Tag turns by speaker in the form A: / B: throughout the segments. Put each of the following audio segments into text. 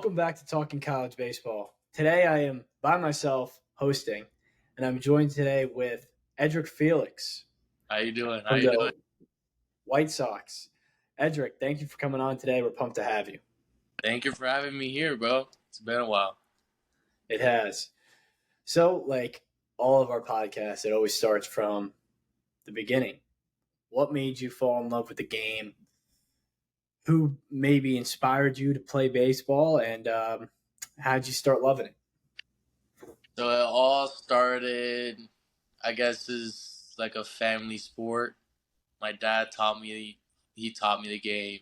A: Welcome back to Talking College Baseball. Today I am by myself hosting, and I'm joined today with Edrick Felix
B: How you doing?
A: from the White Sox. Edrick, thank you for coming on today. We're pumped to have you.
B: Thank you for having me here, bro. It's been a while.
A: It has. So, like all of our podcasts, it always starts from the beginning. What made you fall in love with the game? Who maybe inspired you to play baseball, and how did you start loving it?
B: So it all started, I guess, is like a family sport. My dad taught me. He taught me the game.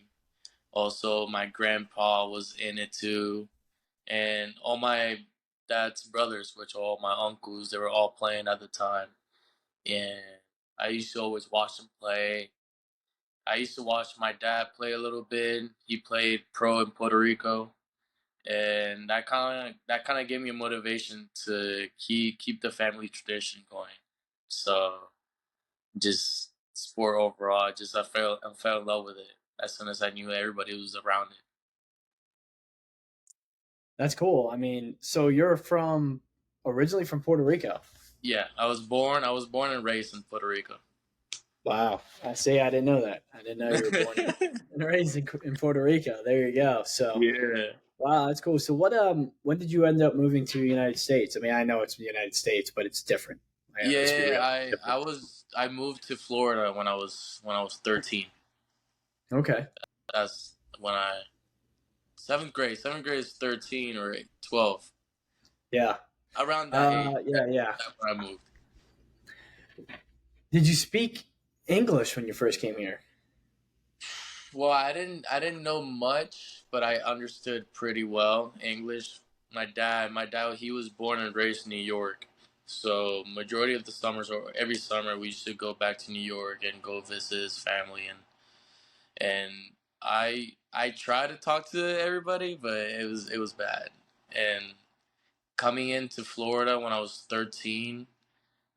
B: Also, my grandpa was in it too, and all my dad's brothers, which are all my uncles, they were all playing at the time, and I used to always watch them play. I used to watch my dad play a little bit. He played pro in Puerto Rico, and that kind of gave me a motivation to keep the family tradition going. So just sport overall, just I fell in love with it as soon as I knew everybody was around it.
A: That's cool. I mean, so you're originally from Puerto Rico.
B: Yeah, I was born and raised in Puerto Rico.
A: Wow. I see. I didn't know that. I didn't know you were born and raised in Puerto Rico. There you go. So,
B: Yeah.
A: wow, that's cool. So, when did you end up moving to the United States? I mean, I know it's the United States, but it's different. Let's be
B: Yeah,
A: real.
B: I moved to Florida when I was 13.
A: Okay.
B: That's when I seventh grade. Seventh grade is 13 or 12.
A: Yeah.
B: Around that age.
A: Yeah.
B: That's when I moved.
A: Did you speak English when you first came here?
B: Well, I didn't know much, but I understood pretty well English. My dad, he was born and raised in New York. So majority of the summers or every summer we used to go back to New York and go visit his family, and I tried to talk to everybody, but it was bad. And coming into Florida when I was 13,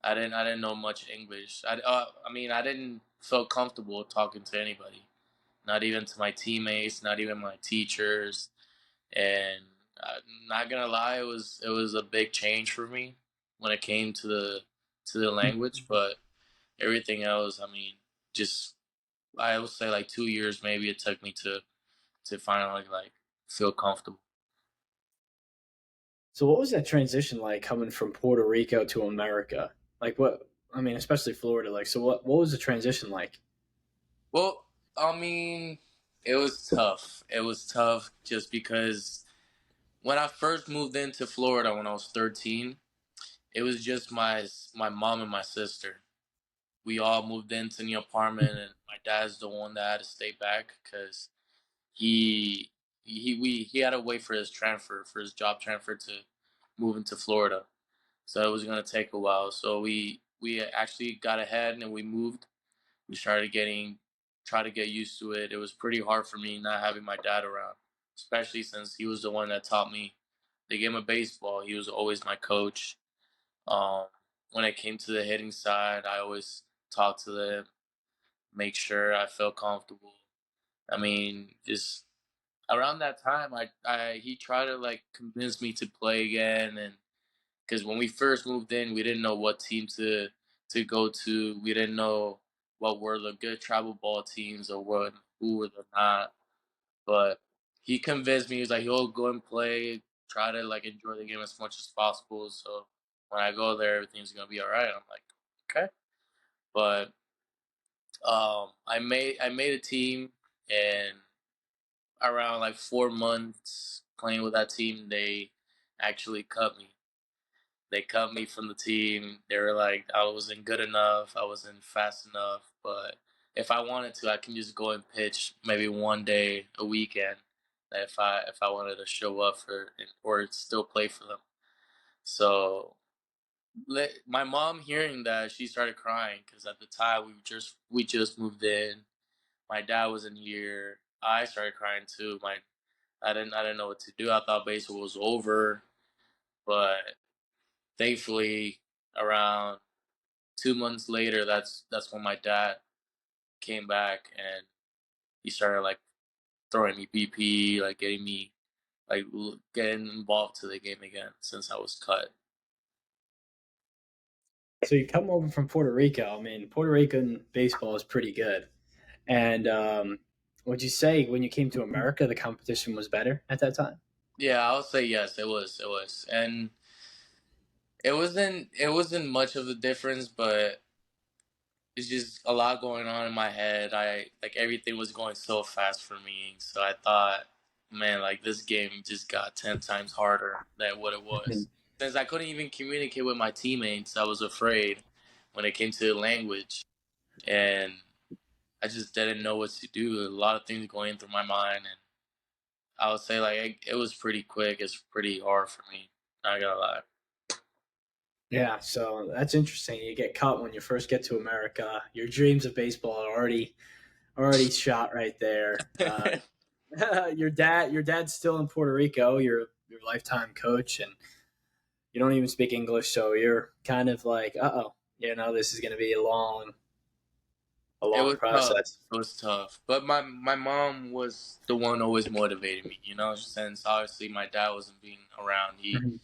B: I didn't know much English. I mean I didn't feel comfortable talking to anybody, not even to my teammates, not even my teachers. And I'm not gonna lie, it was a big change for me when it came to the language. But everything else, I mean, just I would say like 2 years maybe it took me to finally like feel comfortable.
A: So, what was that transition like coming from Puerto Rico to America? Like, what? I mean, especially Florida. Like, so what was the transition like?
B: Well, I mean, it was tough. It was tough just because when I first moved into Florida when I was 13, it was just my mom and my sister. We all moved into the apartment, and my dad's the one that had to stay back because he had to wait for his job transfer to move into Florida. So it was gonna take a while. So we actually got ahead and we moved. We started try to get used to it. It was pretty hard for me not having my dad around, especially since he was the one that taught me the game of baseball. He was always my coach. Um, when it came to the hitting side, I always talked to them, make sure I felt comfortable. I mean, just around that time, I he tried to like convince me to play again, and because when we first moved in, we didn't know what team to go to. We didn't know what were the good travel ball teams or who were the not. But he convinced me. He was like, "Yo, go and play. Try to like enjoy the game as much as possible. So when I go there, everything's gonna be all right." I'm like, "Okay." But I made a team, and around like 4 months playing with that team, they actually cut me. They cut me from the team. They were like, I wasn't good enough. I wasn't fast enough. But if I wanted to, I can just go and pitch maybe one day a weekend. If I wanted to show up for or still play for them. So my mom hearing that, she started crying because at the time we just moved in. My dad wasn't here. I started crying too. I didn't know what to do. I thought baseball was over, but thankfully, around 2 months later, that's when my dad came back and he started like throwing me BP, like getting me like getting involved to the game again since I was cut.
A: So you come over from Puerto Rico. I mean, Puerto Rican baseball is pretty good. And would you say when you came to America, the competition was better at that time?
B: Yeah, I'll say yes. It was, and it wasn't much of a difference, but it's just a lot going on in my head. I like everything was going so fast for me, so I thought, man, like this game just got 10 times harder than what it was.
A: Mhm.
B: Since I couldn't even communicate with my teammates, I was afraid when it came to the language, and I just didn't know what to do. A lot of things going through my mind, and I would say like it was pretty quick. It's pretty hard for me. Not gonna lie.
A: Yeah, so that's interesting. You get caught when you first get to America. Your dreams of baseball are already shot right there. Your dad's still in Puerto Rico. Your lifetime coach, and you don't even speak English, so you're kind of like, oh, this is going to be a
B: It
A: long
B: was tough.
A: process.
B: It was tough. But my mom was the one always motivating me, since obviously my dad wasn't being around.
A: Mhm.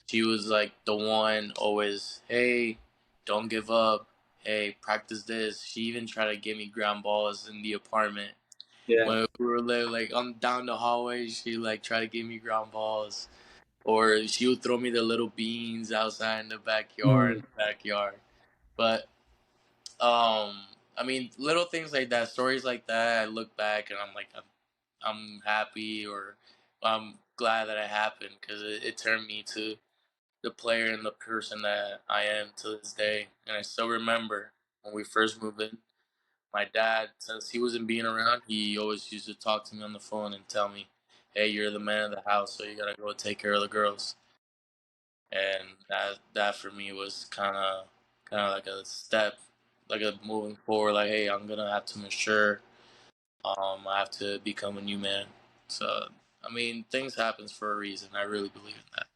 B: She was like the one always, hey, don't give up. Hey, practice this. She even tried to give me ground balls in the apartment.
A: Yeah.
B: When we were like on down the hallway, she like tried to give me ground balls. Or she would throw me the little beans outside in the backyard.
A: Mm.
B: But I mean, little things like that, stories like that. I look back and I'm like, I'm happy or I'm glad that it happened because it turned me to the player and the person that I am to this day. And I still remember when we first moved in. My dad, since he wasn't being around, he always used to talk to me on the phone and tell me, "Hey, you're the man of the house, so you gotta go take care of the girls." And that for me was kind of like a step, like a moving forward. Like, hey, I'm gonna have to mature. I have to become a new man. So, I mean, things happens for a reason. I really believe in that.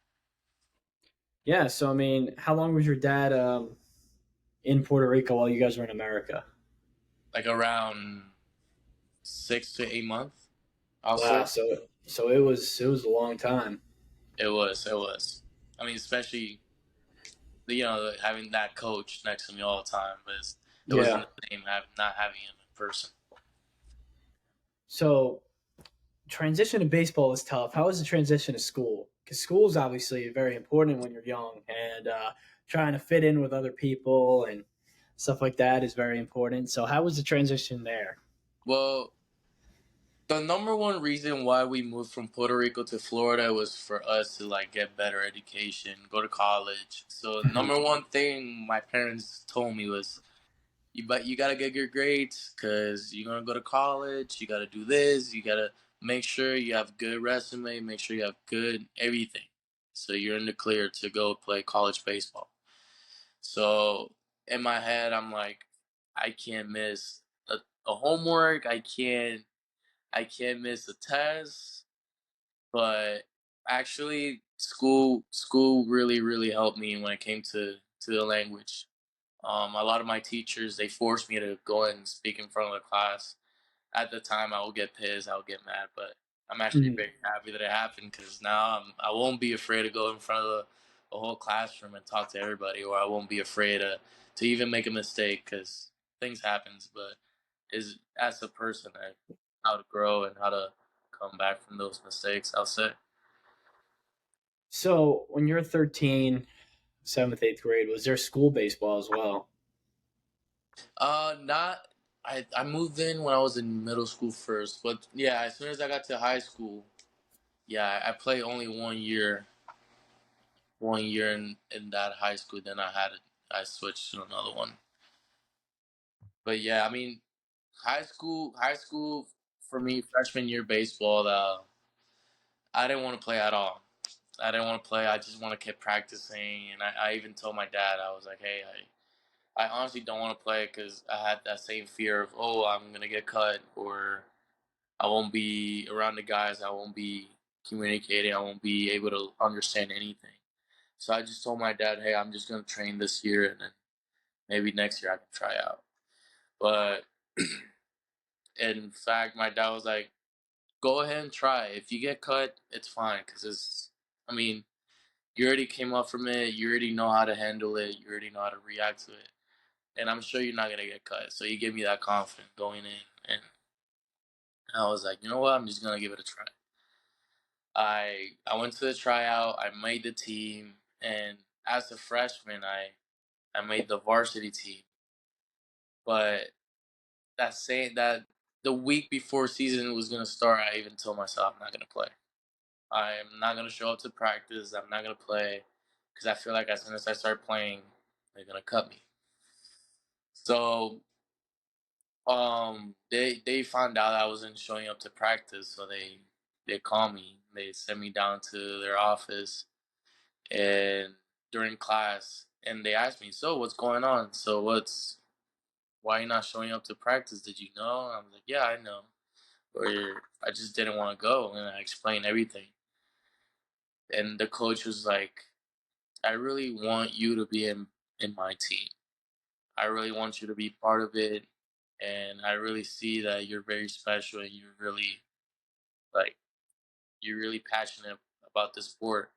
A: Yeah. So I mean, how long was your dad in Puerto Rico while you guys were in America?
B: Like around 6 to 8 months, I'll
A: Wow.
B: say.
A: So it was a long time.
B: It was. I mean, especially having that coach next to me all the time, but it wasn't
A: Yeah.
B: the same not having him in person.
A: So transition to baseball is tough. How was the transition to school? Because school is obviously very important when you're young, and trying to fit in with other people and stuff like that is very important. So how was the transition there?
B: Well, the number one reason why we moved from Puerto Rico to Florida was for us to like get better education, go to college. So
A: Mhm.
B: number one thing my parents told me was, you gotta get good grades because you're gonna go to college. You gotta do this. You gotta make sure you have good resume. Make sure you have good everything, so you're in the clear to go play college baseball. So in my head, I'm like, I can't miss a homework. I can't miss a test. But actually, school really really helped me when it came to the language. A lot of my teachers they forced me to go and speak in front of the class. At the time, I would get pissed, I would get mad, but I'm actually
A: Mhm.
B: very happy that it happened because now I won't be afraid to go in front of the whole classroom and talk to everybody, or I won't be afraid to even make a mistake because things happens. But is as a person, how to grow and how to come back from those mistakes. I'll say.
A: So when you're 13, seventh, eighth grade, was there school baseball as well?
B: Not. I moved in when I was in middle school first, but yeah, as soon as I got to high school, yeah, I played only 1 year, 1 year in that high school. Then I switched to another one. But yeah, I mean, high school for me, freshman year baseball, I didn't want to play at all. I didn't want to play. I just want to keep practicing, and I even told my dad, I was like, hey, I honestly don't want to play because I had that same fear of, oh, I'm gonna get cut or I won't be around the guys. I won't be communicating. I won't be able to understand anything. So I just told my dad, hey, I'm just going to train this year and then maybe next year I can try out. But in fact, my dad was like, go ahead and try. If you get cut, it's fine because I mean, you already came up from it. You already know how to handle it. You already know how to react to it. And I'm sure you're not gonna get cut. So you give me that confidence going in, and I was like, you know what? I'm just gonna give it a try. I went to the tryout. I made the team, and as a freshman, I made the varsity team. But that the week before season was gonna start, I even told myself I'm not gonna play. I'm not gonna show up to practice. I'm not gonna play because I feel like as soon as I start playing, they're gonna cut me. So they found out I wasn't showing up to practice, so they called me. They sent me down to their office and during class, and they asked me, "So what's going on? So why are you not showing up to practice? Did you know?" I was like, "Yeah, I know, or I just didn't want to go," and I explained everything. And the coach was like, "I really want you to be in my team. I really want you to be part of it, and I really see that you're very special and like you're really passionate about the sport."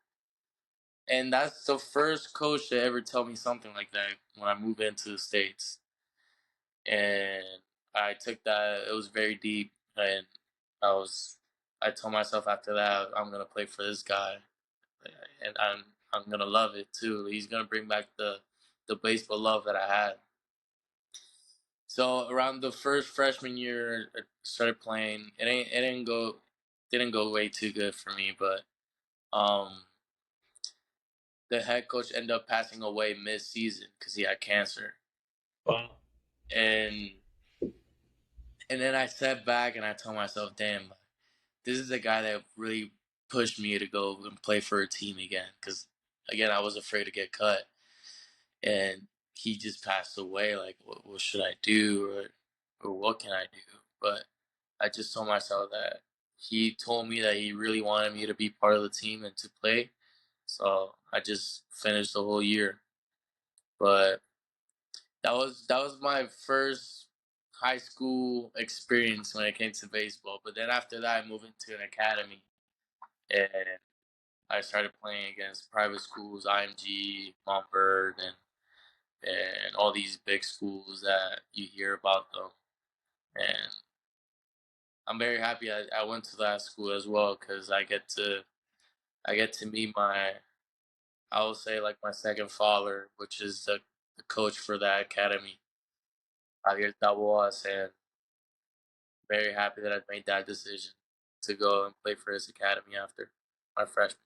B: And that's the first coach to ever tell me something like that when I moved into the States. And I took that, it was very deep. And I was, I told myself after that, I'm going to play for this guy. And I'm going to love it too. He's going to bring back the baseball love that I had. So around the first freshman year, I started playing. Didn't go way too good for me, but um, the head coach ended up passing away mid-season because he had cancer.
A: Wow.
B: And then I sat back and I told myself, "Damn, this is the guy that really pushed me to go and play for a team again." Because again, I was afraid to get cut, and he just passed away. Like, what should I do, or what can I do? But I just told myself that he told me that he really wanted me to be part of the team and to play. So I just finished the whole year. But that was my first high school experience when it came to baseball. But then after that, I moved into an academy, and I started playing against private schools, IMG, Montverde, and all these big schools that you hear about them. And I'm very happy I went to that school as well because I get to meet I will say like my second father, which is the coach for that academy, Javier Taboas, and very happy that I made that decision to go and play for his academy after my freshman.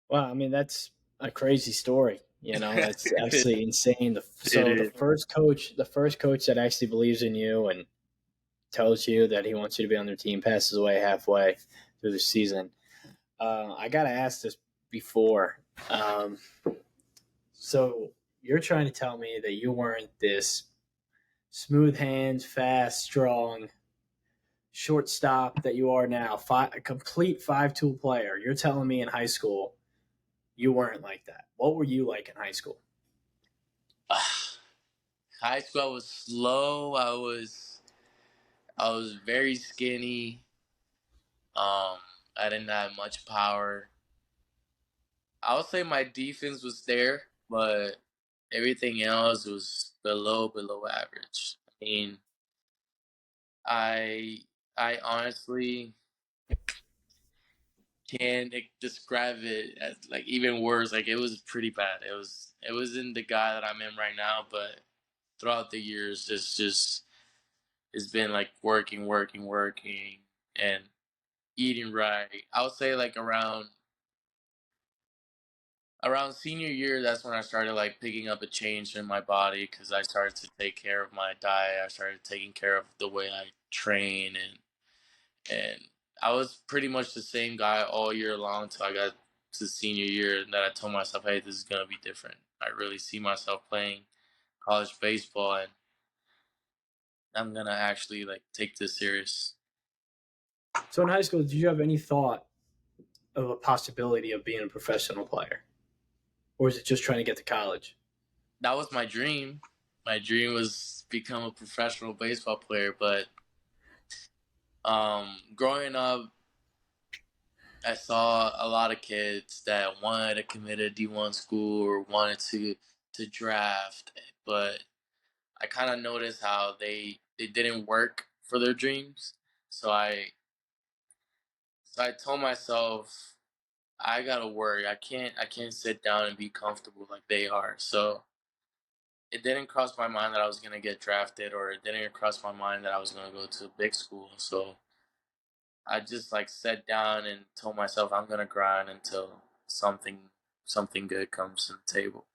A: Wow, I mean that's a crazy story. You know, that's
B: it
A: absolutely insane. So
B: is.
A: the first coach that actually believes in you and tells you that he wants you to be on their team passes away halfway through the season. I got to ask this before. Um, so you're trying to tell me that you weren't this smooth hands, fast, strong shortstop that you are now, a complete five-tool player. You're telling me in high school you weren't like that. What were you like in high school?
B: High school, I was slow. I was very skinny. I didn't have much power. I would say my defense was there, but everything else was below average. I mean, I I honestly can't describe it as like even worse. Like it was pretty bad. It wasn't the guy that I'm in right now, but throughout the years, it's been like working, and eating right. I would say like around senior year, that's when I started like picking up a change in my body because I started to take care of my diet. I started taking care of the way I train, and I was pretty much the same guy all year long until I got to senior year, and that I told myself, "Hey, this is gonna be different. I really see myself playing college baseball, and I'm gonna actually like take this serious."
A: So in high school, did you have any thought of a possibility of being a professional player, or is it just trying to get to college?
B: That was my dream. My dream was become a professional baseball player, but Growing up, I saw a lot of kids that wanted to commit a D1 school or wanted to draft, but I kind of noticed how they didn't work for their dreams. So I told myself I gotta work. I can't sit down and be comfortable like they are. So it didn't cross my mind that I was gonna get drafted, or it didn't cross my mind that I was gonna go to a big school. So I just like sat down and told myself I'm gonna grind until something good comes to the table.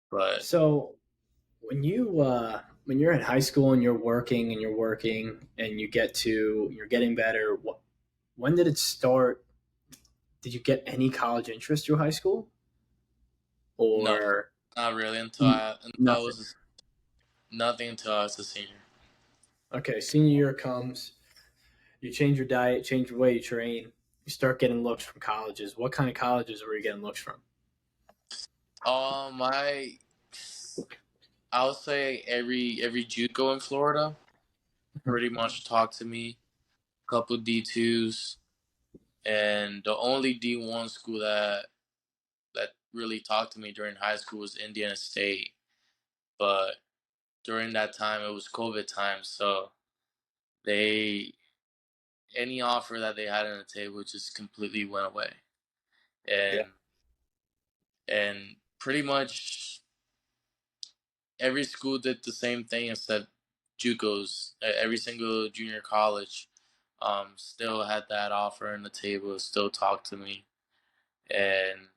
B: But
A: So when you're in high school and you're working and you're getting better, when did it start? Did you get any college interest through high school
B: no,
A: or
B: not really until
A: n-
B: I
A: nothing?
B: was nothing until I was a senior.
A: Okay, senior year comes, you change your diet, change the way you train, you start getting looks from colleges. What kind of colleges were you getting looks from?
B: My I would say every JUCO in Florida pretty much talked to me. Couple D2s, and the only D1 school that really talked to me during high school was Indiana State. But during that time, it was COVID time, so they any offer that they had on the table just completely went away,
A: Yeah,
B: and pretty much every school did the same thing except JUCOs. Every single junior college still had that offer on the table, still talked to me, and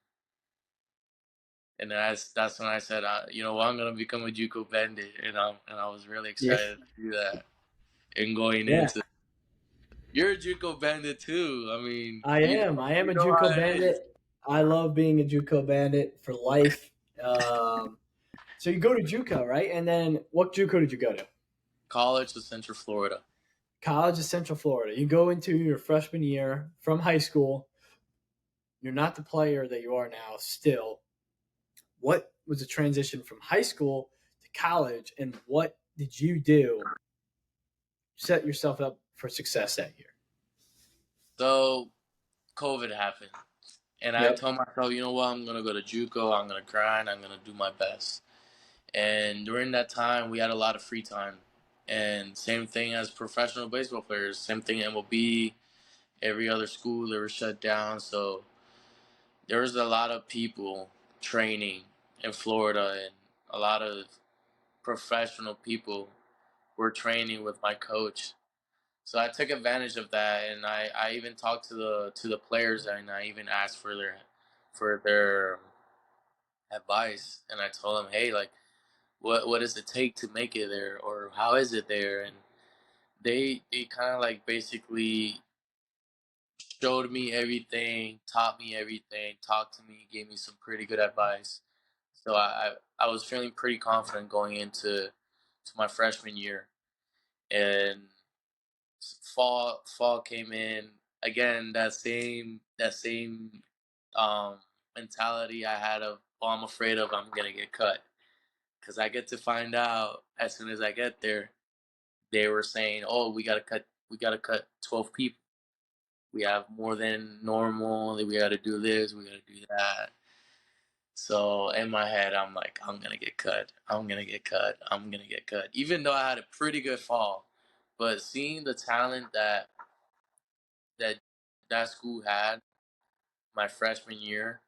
B: that's when I said, you know what, I'm gonna become a JUCO bandit, and I was really
A: yeah,
B: excited to do that. And going
A: yeah.
B: into, you're a JUCO bandit too. I mean,
A: I am. I am
B: you
A: a
B: know how
A: JUCO
B: it is.
A: bandit. I love being a JUCO bandit for life. So you go to JUCO, right? And then what JUCO did you go to?
B: College of Central Florida.
A: College of Central Florida. You go into your freshman year from high school. You're not the player that you are now. Still, what was the transition from high school to college, and what did you do to set yourself up for success that year?
B: So COVID happened, and I
A: Yep.
B: told myself, you know what, I'm gonna go to JUCO. I'm gonna grind. I'm gonna do my best. And during that time, we had a lot of free time. And same thing as professional baseball players. Same thing MLB. Every other school they were shut down, so there was a lot of people training in Florida, and a lot of professional people were training with my coach. So I took advantage of that, and I even talked to the players, and I even asked for their advice, and I told them, hey, like, what does it take to make it there, or how is it there? And they kind of like basically showed me everything, taught me everything, talked to me, gave me some pretty good advice. So I was feeling pretty confident going into my freshman year, and fall came in again. That same um, mentality I had of, oh, I'm afraid of I'm gonna get cut, because I get to find out as soon as I get there. They were saying, oh, we gotta cut 12 people. We have more than normal. We got to do this. We got to do that. So in my head, I'm like, I'm gonna get cut. I'm gonna get cut. I'm gonna get cut. Even though I had a pretty good fall, but seeing the talent that that school had my freshman year,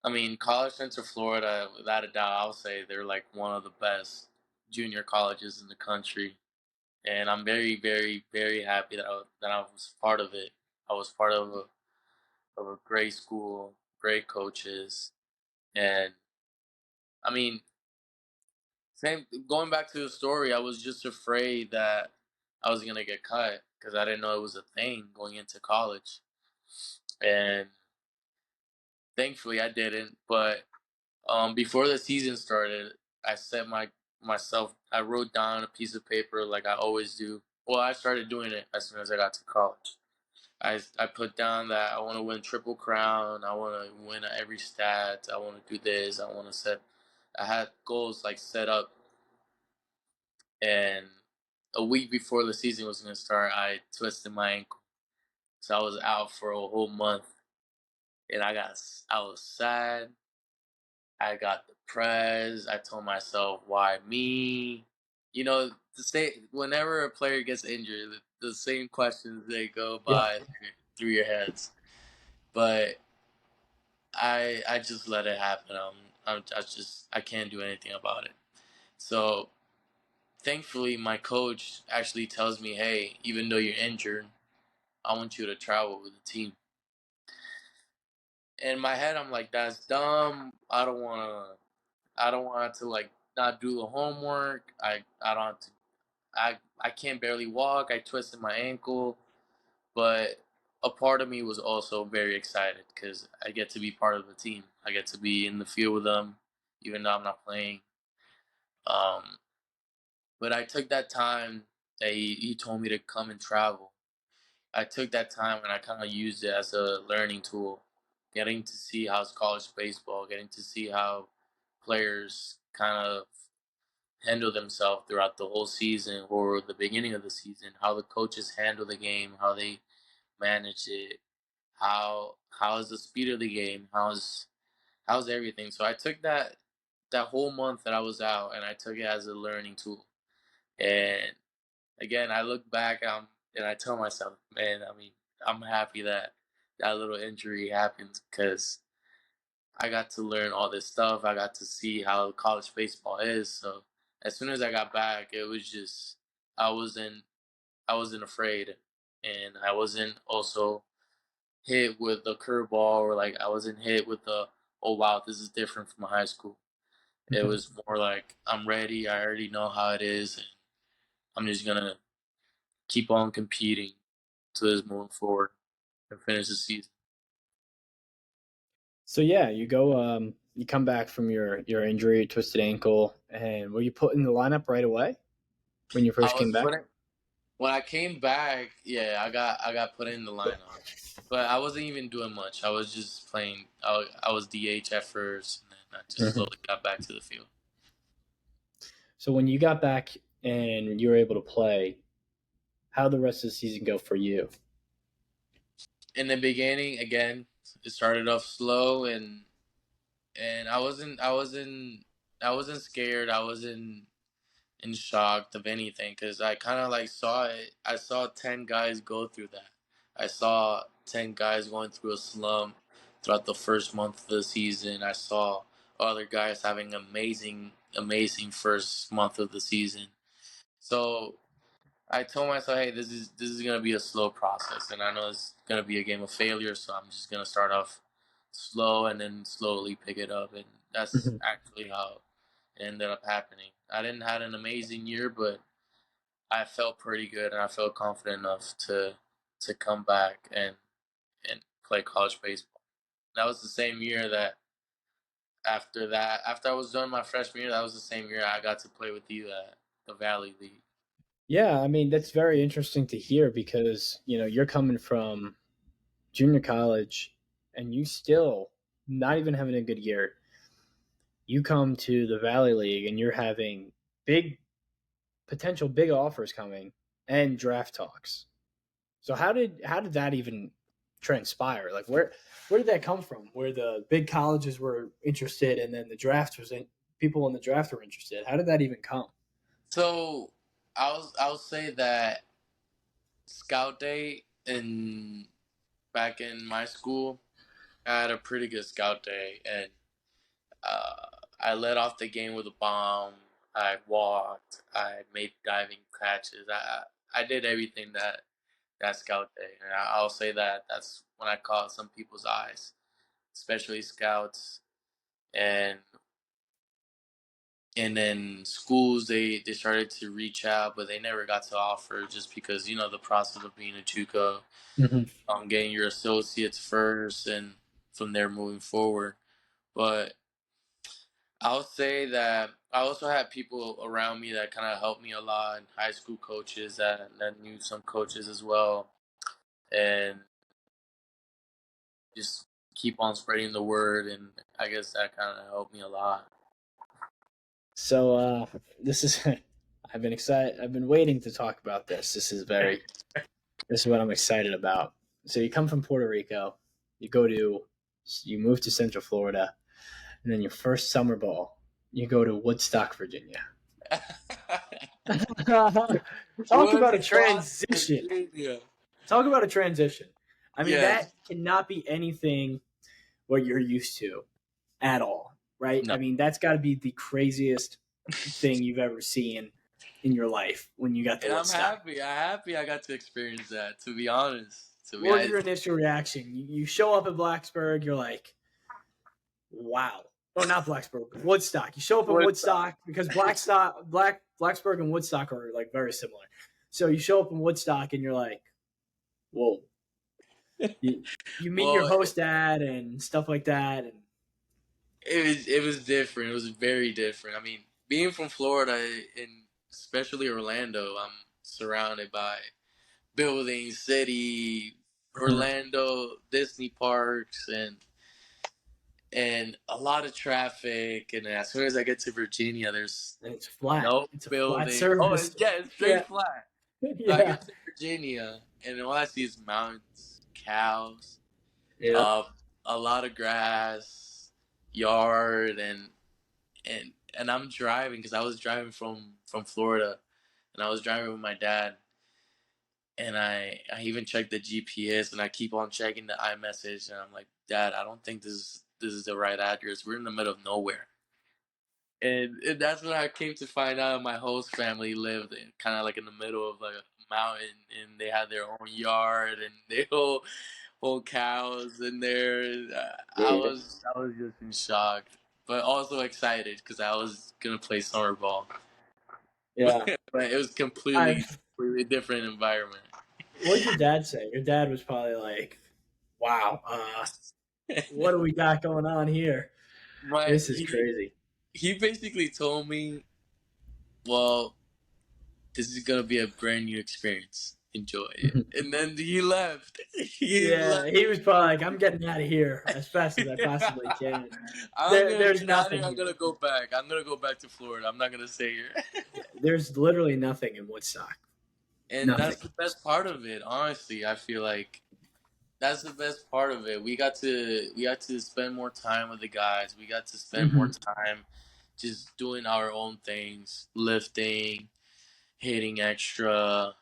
B: I mean, College Central Florida, without a doubt, I'll say they're like one of the best junior colleges in the country, and I'm very, very, very happy that I was part of it. I was part of a great school, great coaches, and I mean, same. Going back to the story, I was just afraid that I was gonna get cut because I didn't know it was a thing going into college, and thankfully I didn't. But before the season started, I set myself. I wrote down a piece of paper like I always do. Well, I started doing it as soon as I got to college. I put down that I want to win triple crown. I want to win at every stat. I want to do this. I want to set. I had goals like set up, and a week before the season was gonna start, I twisted my ankle, so I was out for a whole month, and I was sad. I got depressed. I told myself, "Why me?" You know, whenever a player gets injured, the same questions they go
A: Yeah.
B: by through your heads. But I just let it happen. I can't do anything about it. So thankfully, my coach actually tells me, "Hey, even though you're injured, I want you to travel with the team." In my head, I'm like, "That's dumb. I don't want to. I don't want to like not do the homework. I don't have to. I can't barely walk. I twisted my ankle, but a part of me was also very excited because I get to be part of the team. I get to be in the field with them, even though I'm not playing. Um, but I took that time that he told me to come and travel. I took that time and I kind of used it as a learning tool, getting to see how's college baseball, getting to see how players kind of handle themselves throughout the whole season or the beginning of the season, how the coaches handle the game, how they manage it, how is the speed of the game, how's everything. So I took that whole month that I was out and I took it as a learning tool. And again, I look back and I tell myself, man, I mean, I'm happy that that little injury happened because I got to learn all this stuff. I got to see how college baseball is. So as soon as I got back, it was just I wasn't I wasn't afraid, and I wasn't also hit with a curveball or like I wasn't hit with the oh wow, this is different from high school. It
A: Mhm.
B: was more like I'm ready. I already know how it is, and I'm just gonna keep on competing to this moving forward and finish the season.
A: So yeah, you come back from your injury, twisted ankle, and were you put in the lineup right away when you
B: I
A: first came
B: was
A: back?
B: putting When I came back, yeah, I got put in the lineup, but I wasn't even doing much. I was just playing. I was DH at first, and then I just
A: Mhm.
B: slowly got back to the field.
A: So when you got back and you were able to play, how did the rest of the season go for you?
B: In the beginning, again, it started off slow, and I wasn't scared. I wasn't in shock of anything because I kind of like saw it. I saw 10 guys go through that. I saw 10 guys going through a slump throughout the first month of the season. I saw other guys having amazing first month of the season. So I told myself, hey, this is gonna be a slow process, and I know it's gonna be a game of failure. So I'm just gonna start off slow and then slowly pick it up, and that's
A: Mhm.
B: actually how it ended up happening. I didn't have an amazing year, but I felt pretty good, and I felt confident enough to come back and play college baseball. That was the same year after I was done my freshman year, that was the same year I got to play with you at the Valley League.
A: Yeah, I mean that's very interesting to hear because you're coming from junior college and you still not even having a good year. You come to the Valley League and you're having big potential big offers coming and draft talks. So how did that even transpire? Like where did that come from? Where the big colleges were interested and then the draft was in, people in the draft were interested. How did that even come?
B: So I'll say that scout day in back in my school, I had a pretty good scout day, and I led off the game with a bomb. I walked. I made diving catches. I did everything that scout day, and I'll say that that's when I caught some people's eyes, especially scouts, and and then schools they started to reach out, but they never got to offer just because the process of being a JUCO,
A: Mhm.
B: getting your associates first, and from there moving forward. But I'll say that I also had people around me that kind of helped me a lot, and high school coaches that knew some coaches as well, and just keep on spreading the word. And I guess that kind of helped me a lot.
A: So this is I've been excited. I've been waiting to talk about this. This is what I'm excited about. So you come from Puerto Rico, you move to Central Florida, and then your first summer ball, you go to Woodstock, Virginia. Talk about a
B: Woodstock,
A: transition.
B: Virginia.
A: Talk about a transition. I mean,
B: Yes.
A: that cannot be anything what you're used to at all, right?
B: No.
A: I mean, that's got to be the craziest thing you've ever seen in your life when you got to
B: And I'm
A: Woodstock.
B: happy. I'm happy I got to experience that. To be honest,
A: What was your initial reaction? You show up in Blacksburg, you're like, wow. Oh, not Blacksburg, Woodstock. You show up in Woodstock because Blacksburg and Woodstock are like very similar. So you show up in Woodstock and you're like, whoa. You meet your
B: Well,
A: host dad and stuff like that, and
B: it was different. It was very different. I mean, being from Florida and especially Orlando, I'm surrounded by buildings, city, Orlando, Disney parks, and a lot of traffic. And as soon as I get to Virginia, there's
A: it's flat.
B: no
A: It's a flat
B: building. Oh,
A: surface.
B: it's straight
A: Yeah,
B: flat. So I
A: yeah,
B: get to Virginia, and all I see is mountains, cows,
A: yeah.
B: uh, a lot of grass, yard, and and I'm driving because I was driving from Florida, and I was driving with my dad, and I even checked the GPS, and I keep on checking the iMessage, and I'm like, Dad, I don't think this is the right address. We're in the middle of nowhere. And that's when I came to find out my host family lived kind of like in the middle of like a mountain, and they had their own yard, and they whole cows in there. I was just in shock, but also excited because I was gonna play summer ball.
A: Yeah.
B: But it was
A: I,
B: completely different environment.
A: what did your dad say? Your dad was probably like, "Wow, what do we got going on here?
B: My
A: This is crazy."
B: he basically told me, "Well, this is gonna be a brand new experience. Enjoy it." And then he left. He
A: Yeah,
B: left.
A: he was probably like, "I'm getting out of here as fast as I possibly can."
B: I'm gonna
A: There's
B: get out of
A: nothing
B: here. I'm
A: here.
B: gonna go back. I'm gonna go back to Florida. I'm not gonna stay here.
A: There's literally nothing in Woodstock.
B: And
A: Nothing.
B: that's the best part of it. Honestly, I feel like that's the best part of it. We got to spend more time with the guys. We got to spend more time just doing our own things, lifting, hitting extra.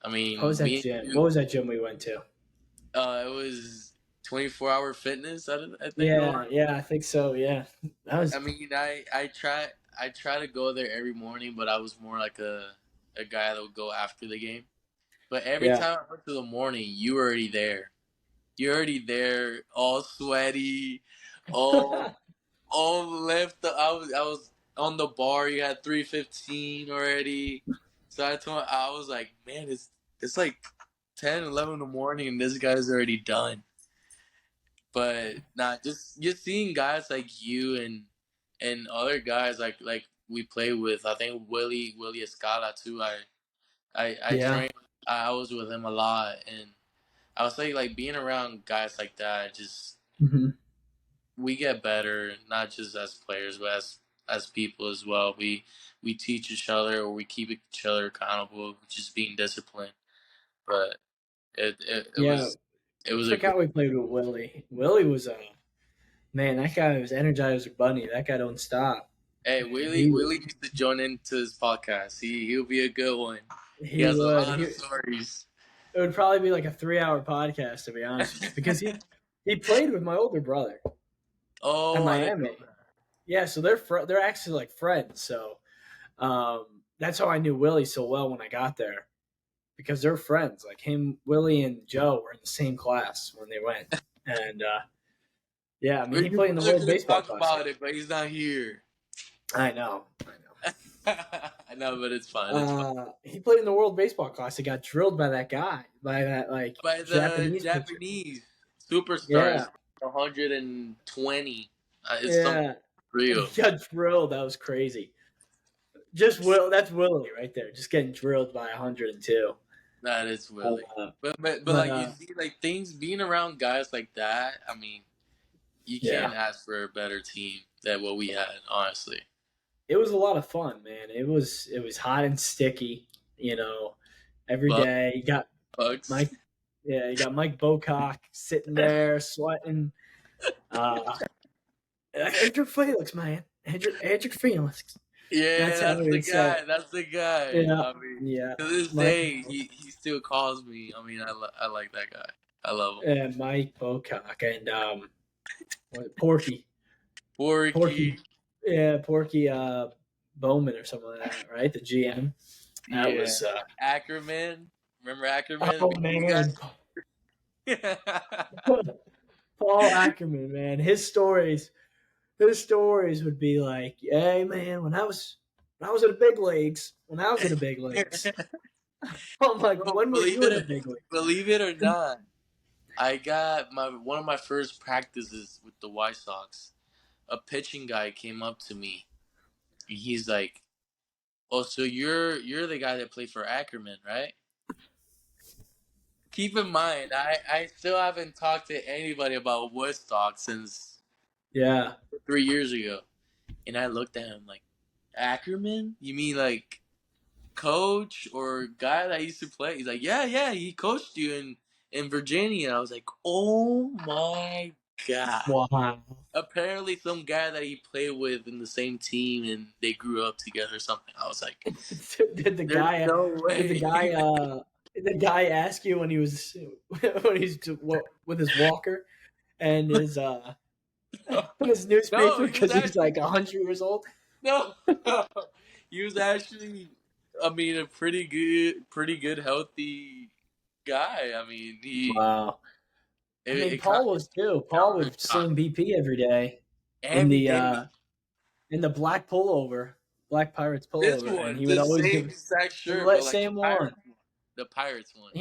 B: I
A: What was
B: mean,
A: that
B: me and
A: gym? What
B: you.
A: was that gym we went to?
B: It was 24-hour fitness. I think it
A: Yeah,
B: was.
A: yeah, I think so. Yeah, that was.
B: I mean, I try to go there every morning, but I was more like a guy that would go after the game. But every
A: Yeah.
B: time I went to the morning, you were already there. You're already there, all sweaty, all all left. I was on the bar. You had 3:15 already. So I was like, man, it's like 10, 11 in the morning, and this guy's already done. But not just seeing guys like you and other guys like we play with. I think Willie Escala too. I
A: Yeah.
B: trained. I was with him a lot, and I was saying like being around guys like that. Just
A: hmm
B: we get better, not just as players, but as people as well. We teach each other, or we keep each other accountable, just being disciplined. But it it, it
A: Yeah.
B: was it
A: I
B: was a great.
A: forgot we played with Willie. Willie was a man. That guy was Energizer Bunny. That guy don't stop.
B: Hey,
A: And
B: Willie needs to join into his podcast. He'll be a good one. He
A: he
B: has a
A: would.
B: lot of stories.
A: It would probably be like a 3 hour podcast to be honest with you, because he played with my older brother at
B: Oh, I didn't know
A: Miami. Yeah, so they're actually like friends. So that's how I knew Willie so well when I got there, because they're friends. Like him, Willie, and Joe were in the same class when they went, and yeah, I mean he
B: that.
A: played in the
B: We're
A: World
B: gonna
A: Baseball
B: talk
A: Classic.
B: about it, but he's not here.
A: I know.
B: I know, but it's fine. It's fine.
A: He played in the World Baseball Classic. Got drilled by that guy, by that like
B: By the
A: Japanese pitcher.
B: Japanese superstars,
A: Yeah,
B: 120. It's something
A: yeah.
B: real.
A: He got drilled. That was crazy. Just Will. That's Willie right there. Just getting drilled by 102.
B: That is Willie.
A: Uh,
B: But
A: but
B: like you see, like things being around guys like that. I mean, you
A: yeah,
B: can't ask for a better team than what we had, honestly.
A: it was a lot of fun, man. It was hot and sticky, every day. You got
B: Bugs.
A: Mike, yeah, you got Mike Bocock sitting there sweating. Uh, Edrick Felix, man, Edrick Felix.
B: Yeah,
A: That's how
B: that's
A: we
B: the
A: would say
B: guy.
A: it.
B: That's the guy.
A: Yeah,
B: I mean,
A: yeah,
B: to this
A: Mike
B: day, he still calls me. I mean, I like that guy. I love him.
A: and Mike Bocock and Porky, Porky,
B: Porky.
A: yeah, Porky Bowman or something like that, right? The GM. That
B: Yeah.
A: was
B: Ackerman. Remember Ackerman, the
A: oh
B: bikini
A: man,
B: guy?
A: Paul Ackerman, man, his stories would be like, "Hey, man, when I was in the big leagues, I'm like,
B: Bro,
A: when were you in the big leagues?"
B: believe it or not, I got my one of my first practices with the White Sox. A pitching guy came up to me, and he's like, "Oh, so you're the guy that played for Ackerman, right?" Keep in mind, I still haven't talked to anybody about Woodstock since
A: Yeah,
B: 3 years ago, and I looked at him like, Ackerman? You mean like coach or guy that used to play? He's like, yeah, he coached you in Virginia. And I was like, oh my god.
A: wow.
B: Apparently, some guy that he played with in the same team and they grew up together or something. I was like,
A: did the
B: there's
A: guy
B: no
A: did the
B: way.
A: guy did the guy ask you when he was when he's with his walker and his his
B: No,
A: newspaper
B: he was
A: because he's
B: actually
A: like 100 years old?
B: no. He was actually, I mean, a pretty good, healthy guy. I mean,
A: Wow. I mean,
B: it
A: Paul
B: kind
A: was too. Paul
B: of
A: would sling BP every day in
B: every
A: the
B: day.
A: black pullover, Black Pirates
B: This
A: pullover, and
B: one,
A: he would
B: the
A: always
B: same
A: give
B: exact
A: the
B: shirt, but like the
A: same one.
B: Pirates one. The Pirates one.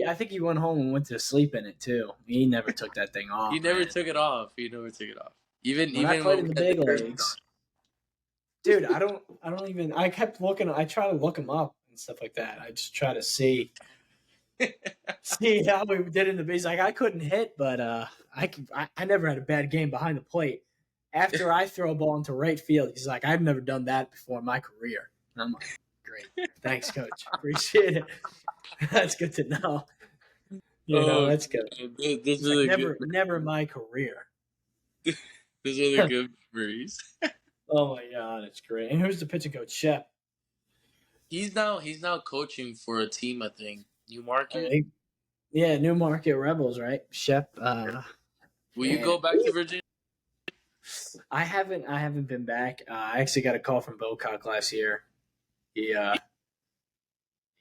A: I think he went home and went to sleep in it too. He never took that thing
B: He
A: off,
B: never
A: man.
B: took it off. He never took it off.
A: When I
B: Even
A: played
B: when
A: in
B: we
A: the
B: had the
A: big
B: jerseys
A: leagues, dude, I don't even. I kept looking. I try to look him up and stuff like that. I just try to see
B: on.
A: see how we did in the base. Like I couldn't hit, but I never had a bad game behind the plate. After I throw a ball into right field, he's like, I've never done that before in my career. And I'm like, great, thanks, coach, appreciate it. That's good to know.
B: Oh,
A: That's good.
B: man, this
A: He's
B: is
A: like,
B: a good.
A: never in my career.
B: This is a good memories.
A: Oh my god, it's great. And who's the pitching coach? Shep.
B: He's now coaching for a team. I think Newmarket.
A: Right? Yeah, New Market Rebels, right? Shep.
B: Will you
A: And
B: go back to Virginia?
A: I haven't been back. I actually got a call from Bocock last year. He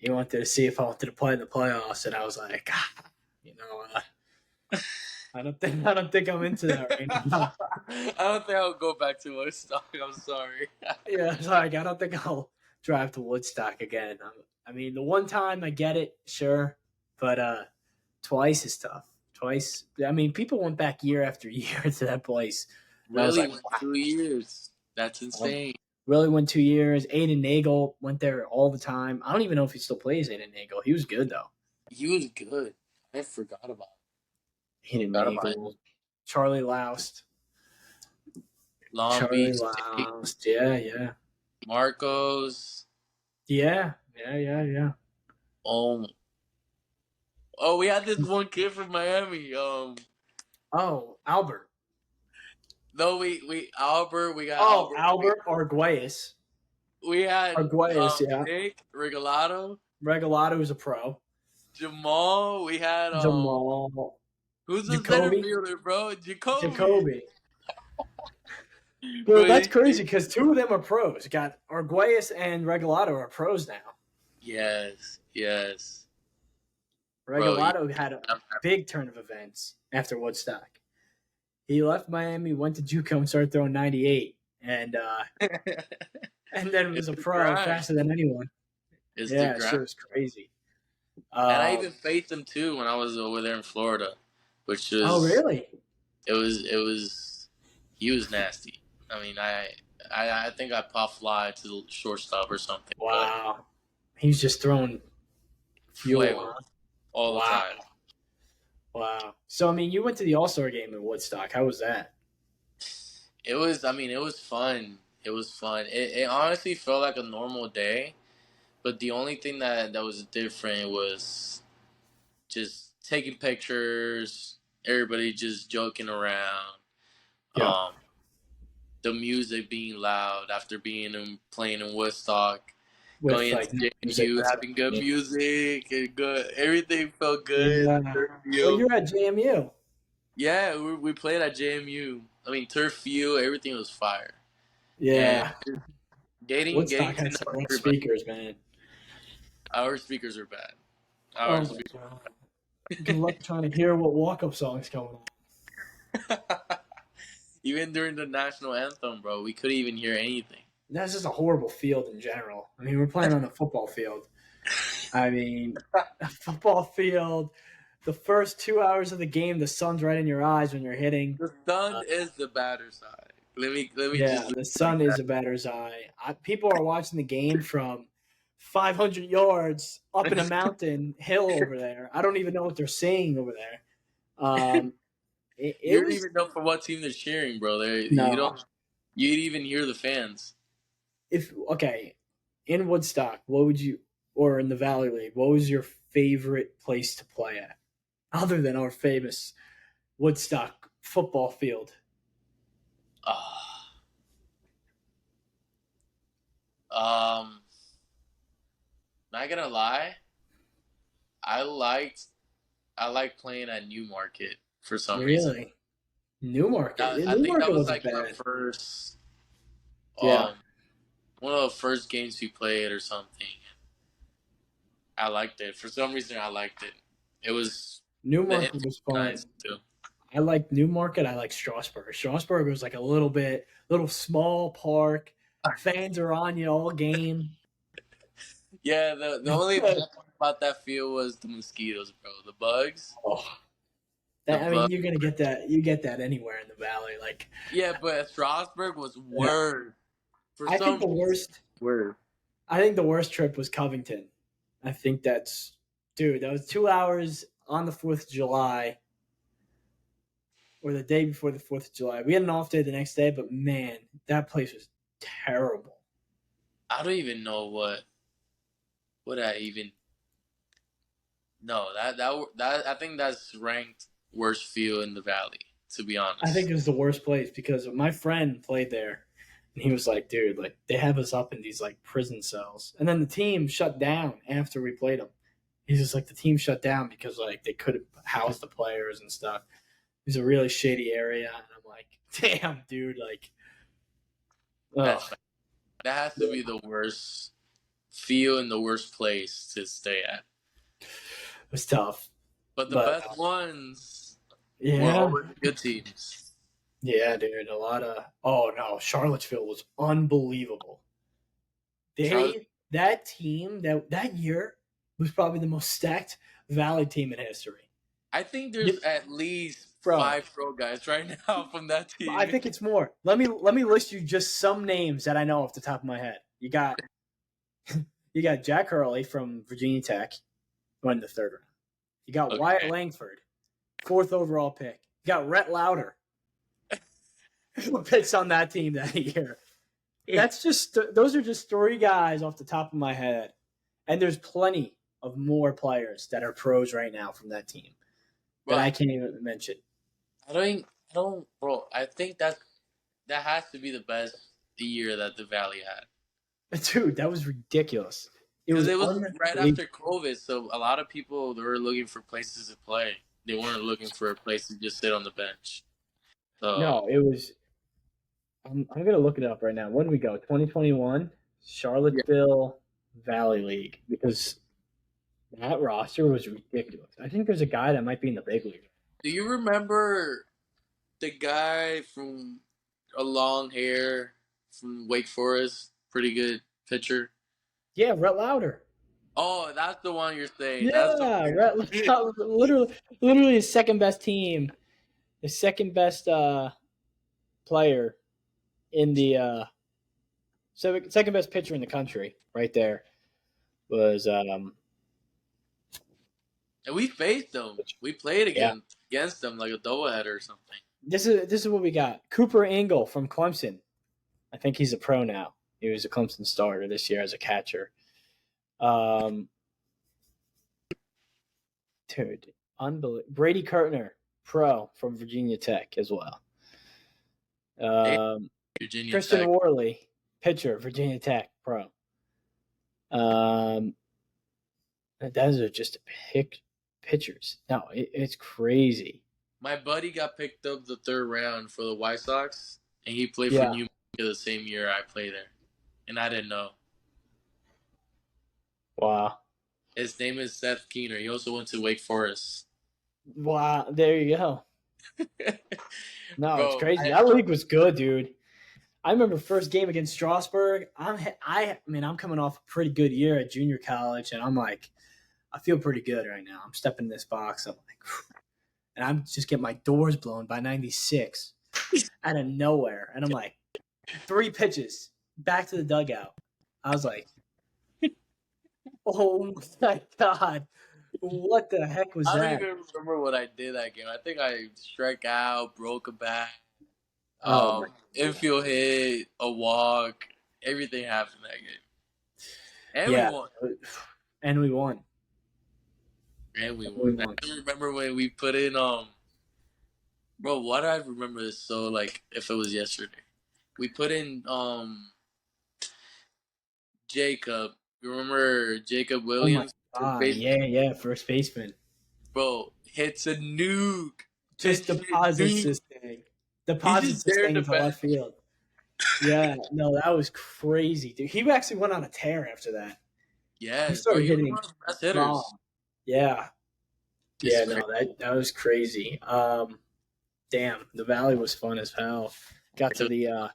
A: wanted to see if I wanted to play in the playoffs, and I was like, you know, I don't think I'm into that right now.
B: I don't think I'll go back to Woodstock. I'm sorry.
A: Yeah, it's like I don't think I'll drive to Woodstock again. I mean, the one time I get it, sure, but twice is tough. Twice. I mean, people went back year after year to that place, and I was
B: Really,
A: like,
B: went
A: wow.
B: 2 years. That's insane.
A: Really went 2 years. Aiden Nagel went there all the time. I don't even know if he still plays Aiden Nagel. He was good though.
B: He was good. I forgot about.
A: Aiden
B: Forgot about him.
A: Nagel, Charlie Loust,
B: Long
A: Charlie
B: Beach State,
A: Loust. Yeah, yeah,
B: Marcos.
A: yeah.
B: Um. Oh, we had this one kid from Miami.
A: Oh, Albert.
B: No, we Albert. We got
A: Oh,
B: Albert.
A: Albert Arguelles.
B: We had
A: Arguelles, yeah.
B: Nick Regalado,
A: Regalado is a pro.
B: Jamal. We had
A: Jamal,
B: who's the center
A: Jacoby,
B: fielder, bro? Jacoby.
A: Jacoby. Well,
B: Bro,
A: that's crazy because two of them are pros. Got Arguelles and Regalado are pros now.
B: yes, bro.
A: Regalado had a big turn of events after Woodstock. He left Miami, went to JUCO, and started throwing 98, and then
B: It's
A: was a
B: the
A: pro
B: grind.
A: faster than anyone.
B: It's the
A: Yeah, shit
B: grind.
A: was crazy.
B: And I even faced him too when I was over there in Florida, which was
A: Oh, really?
B: it was he was nasty. I mean, I think I popped fly to the shortstop or something, but
A: Wow. He was just throwing fuel,
B: fuego
A: huh?
B: all the
A: Wow.
B: time.
A: Wow. So, I mean, you went to the All-Star game in Woodstock. How was that?
B: It was, I mean, it was fun. It was fun. It honestly felt like a normal day, but the only thing that was different was just taking pictures, everybody just joking around,
A: Yeah.
B: um, the music being loud after playing in Woodstock,
A: With
B: going
A: like
B: into
A: music
B: JMU,
A: and stuff.
B: having good
A: Yeah.
B: music and good. Everything felt good.
A: Yeah.
B: Turf
A: Well,
B: field.
A: you're at JMU.
B: Yeah, we played at JMU. I mean, turf field. Everything was fire. And
A: Yeah.
B: getting
A: Woodstock
B: to
A: has
B: know
A: some rough
B: everybody.
A: speakers, man.
B: Our speakers are bad. Our
A: Oh my
B: speakers.
A: god. Good luck trying to hear what walk-up songs coming on.
B: Even during the national anthem, bro, we couldn't even hear anything.
A: That's just a horrible field in general. I mean, we're playing on a football field. I mean, a football field. The first 2 hours of the game, the sun's right in your eyes when you're hitting.
B: The sun is the batter side. Let me
A: Yeah,
B: just leave
A: the
B: it like
A: sun is
B: that.
A: a batter's eye. People are watching the game from 500 yards up in a mountain hill over there. I don't even know what they're saying over there. Um,
B: You
A: it
B: don't
A: was
B: even know for what team they're cheering, bro. You
A: no.
B: don't. You didn't even hear the fans.
A: If okay, in Woodstock, what would you, or in the Valley League, what was your favorite place to play at, other than our famous Woodstock football field?
B: Uh, um, not gonna lie, I liked I liked playing at Newmarket for some reason.
A: Really, Newmarket. Yeah,
B: I think that
A: Newmarket
B: was
A: wasn't
B: like my
A: bad.
B: first,
A: Yeah,
B: um, one of the first games we played or something. I liked it for some reason. I liked it. It was the
A: Newmarket
B: intro
A: was
B: was
A: fun.
B: nice too.
A: I like Newmarket. I like Strasburg. Strasburg was like a little small park. Fans are on you all game.
B: Yeah, the only bad part about that field was the mosquitoes, bro. The bugs,
A: Oh,
B: the
A: I mean,
B: bug.
A: you're gonna get that. You get that anywhere in the valley. Like,
B: Yeah, but Strasburg was
A: yeah.
B: worse for
A: I think
B: some
A: the
B: reason.
A: worst.
B: Worse.
A: I think the worst trip was Covington. I think that's, dude. That was 2 hours on the 4th of July, or the day before the 4th of July. We had an off day the next day, but man, that place was terrible.
B: I don't even know what I even. No, that I think that's ranked worst field in the valley. To be
A: I think
B: honest.
A: it was the worst place because my friend played there, and he was like, "Dude, like they have us up in these like prison cells." And then the team shut down after we played them. He's just like the team shut down because like they couldn't house the players and stuff. It was a really shady area, and I'm like, "Damn, dude, like,
B: That's
A: oh,
B: that has to be the worst field and the worst place to stay at.
A: it was tough."
B: But the
A: But
B: best ones were
A: yeah,
B: always good teams.
A: yeah, dude, a lot of. Oh no, Charlottesville was unbelievable.
B: Charlotte,
A: That team that year was probably the most stacked Valley team in history.
B: I think
A: You,
B: there's at least
A: bro,
B: 5 pro guys right now from that
A: I
B: team.
A: think it's more. Let me list you just some names that I know off the top of my head. You got Jack Hurley from Virginia Tech, went in the third round. You got Wyatt
B: Okay.
A: Langford, fourth overall pick. You got Rhett Lauder, who picks on that team that year. That's just those are just three guys off the top of my head, and there's plenty of more players that are pros right now from that team that I
B: But
A: can't even mention.
B: I don't, bro. I think that has to be the best year that the Valley had
A: Dude, that was ridiculous. It
B: because
A: was
B: it was right
A: unbelievable.
B: after COVID, so a lot of people they were looking for places to play. They weren't looking for a place to just sit on the bench. So
A: No, it was. I'm gonna look it up right now. When did we go? 2021
B: yeah.
A: Charlottesville Valley League, because that roster was ridiculous. I think there's a guy that might be in the big league.
B: Do you remember the guy from a long hair from Wake Forest? Pretty good pitcher.
A: Yeah, Rhett Lauder.
B: Oh, that's the one you're saying. That's the
A: Yeah,
B: one
A: Rhett, literally his second best team, his second best player in the second best pitcher in the country, right there was
B: and we faced them. We played
A: yeah.
B: against them like a doubleheader or something.
A: This is what we got. Cooper Engel from Clemson. I think he's a pro now. He was a Clemson starter this year as a catcher. Um, dude, unbelievable. Brady Kurtner, pro from Virginia Tech as well.
B: Hey,
A: Um,
B: Virginia
A: Christian
B: Tech.
A: Worley, pitcher, Virginia Tech, pro. Um, those are just pitchers. No, it's crazy.
B: My buddy got picked up the third round for the White Sox, and he played for
A: Yeah.
B: New Mexico the same year I played there, and I didn't know.
A: Wow.
B: His name is Seth Keener. He also went to Wake Forest.
A: Wow. There you go. No, it's
B: Bro,
A: crazy. That league was good, dude. I remember first game against Strasburg. I mean, I'm coming off a pretty good year at junior college, and I'm like, I feel pretty good right now. I'm stepping in this box. I'm like, and I'm just getting my doors blown by 96 out of nowhere, and I'm like, 3 pitches back to the dugout. I was like, oh my god, what the heck was
B: I don't
A: that?
B: even remember what I did that game. I think I struck out, broke a bat,
A: Oh my god.
B: infield hit, a walk. Everything happened that game, and we
A: Yeah,
B: won.
A: and we won.
B: And we
A: We
B: won. I
A: won.
B: still remember when we put in bro. Why do I remember this so like if it was yesterday? We put in Jacob. You remember Jacob
A: Oh my
B: Williams, first
A: god.
B: baseman?
A: Yeah, first baseman.
B: Bro, hits a nuke.
A: Just
B: Pitches a
A: deposits
B: nuke.
A: this thing.
B: He's
A: Deposits
B: just
A: this
B: there in
A: thing
B: the
A: into left
B: bench.
A: field. Yeah, no, that was crazy, dude. He actually went on a tear after that. He
B: Yes, bro.
A: started
B: He was
A: hitting
B: one of the best hitters.
A: bomb. Yeah,
B: It's
A: yeah,
B: crazy.
A: no, that was crazy. Damn, the Valley was fun as hell. Got to the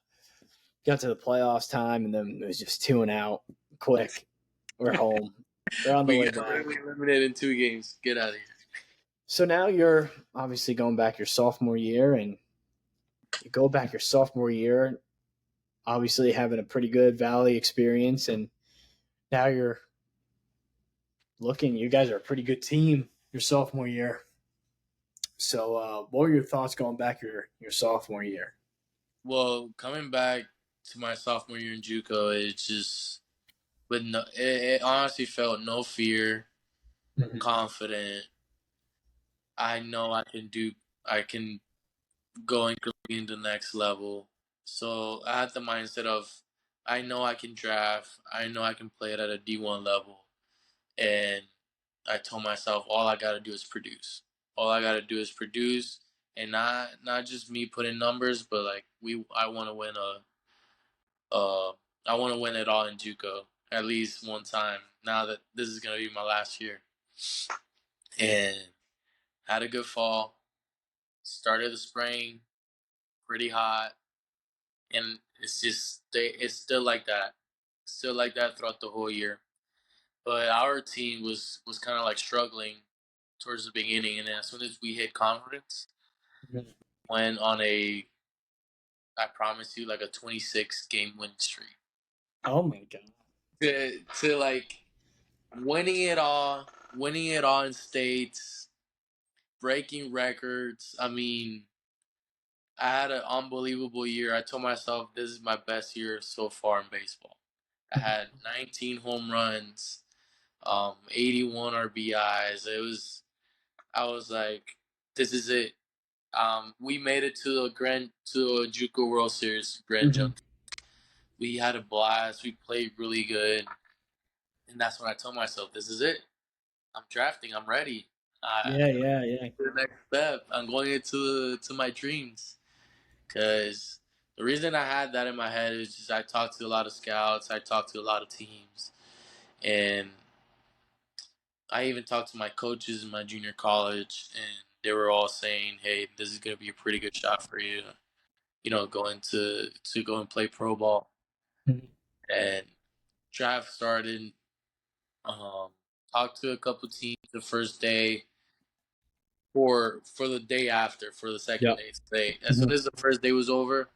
A: playoffs time, and then it was just 2 and out. Quick, we're home. We're on the
B: We
A: way
B: got
A: back.
B: really eliminated in 2 games. Get out of here.
A: So now you're obviously going back your sophomore year, and you go back your sophomore year, obviously having a pretty good Valley experience, and now you're looking. You guys are a pretty good team your sophomore year. So, what were your thoughts going back your sophomore year?
B: Well, coming back to my sophomore year in JUCO, it's just with no. It honestly felt no fear,
A: Mm-hmm.
B: confident. I know I can do. I can go and compete in the next level. So I had the mindset of, I know I can draft. I know I can play it at a D1 level, and I told myself all I got to do is produce. All I got to do is produce, and not just me putting numbers, but like I want to win uh I want to win it all in JUCO at least one time. Now that this is gonna be my last year, and had a good fall. Started the spring pretty hot, and it's still like that, throughout the whole year. But our team was kind of like struggling towards the beginning, and then as soon as we hit conference, went on I promise you like a 26 game win streak
A: Oh my god!
B: to like winning it all in states, breaking records. I mean, I had an unbelievable year. I told myself this is my best year so far in baseball. I had 19 home runs, 81 RBIs. I was like, this is it. We made it to a JUCO World Series Grand
A: Mm-hmm.
B: Jump. We had a blast. We played really good, and that's when I told myself, this is it. I'm drafting. I'm ready.
A: Yeah.
B: The next step. I'm going to my dreams. Because the reason I had that in my head is just I talked to a lot of scouts. I talked to a lot of teams, and I even talked to my coaches in my junior college, and they were all saying, "Hey, this is going to be a pretty good shot for you. You know, going to go and play pro ball."
A: Mm-hmm.
B: And draft started. Talked to a couple teams the first day, for the day after, for the second
A: Yep.
B: day. As
A: Mm-hmm.
B: soon as the first day was over,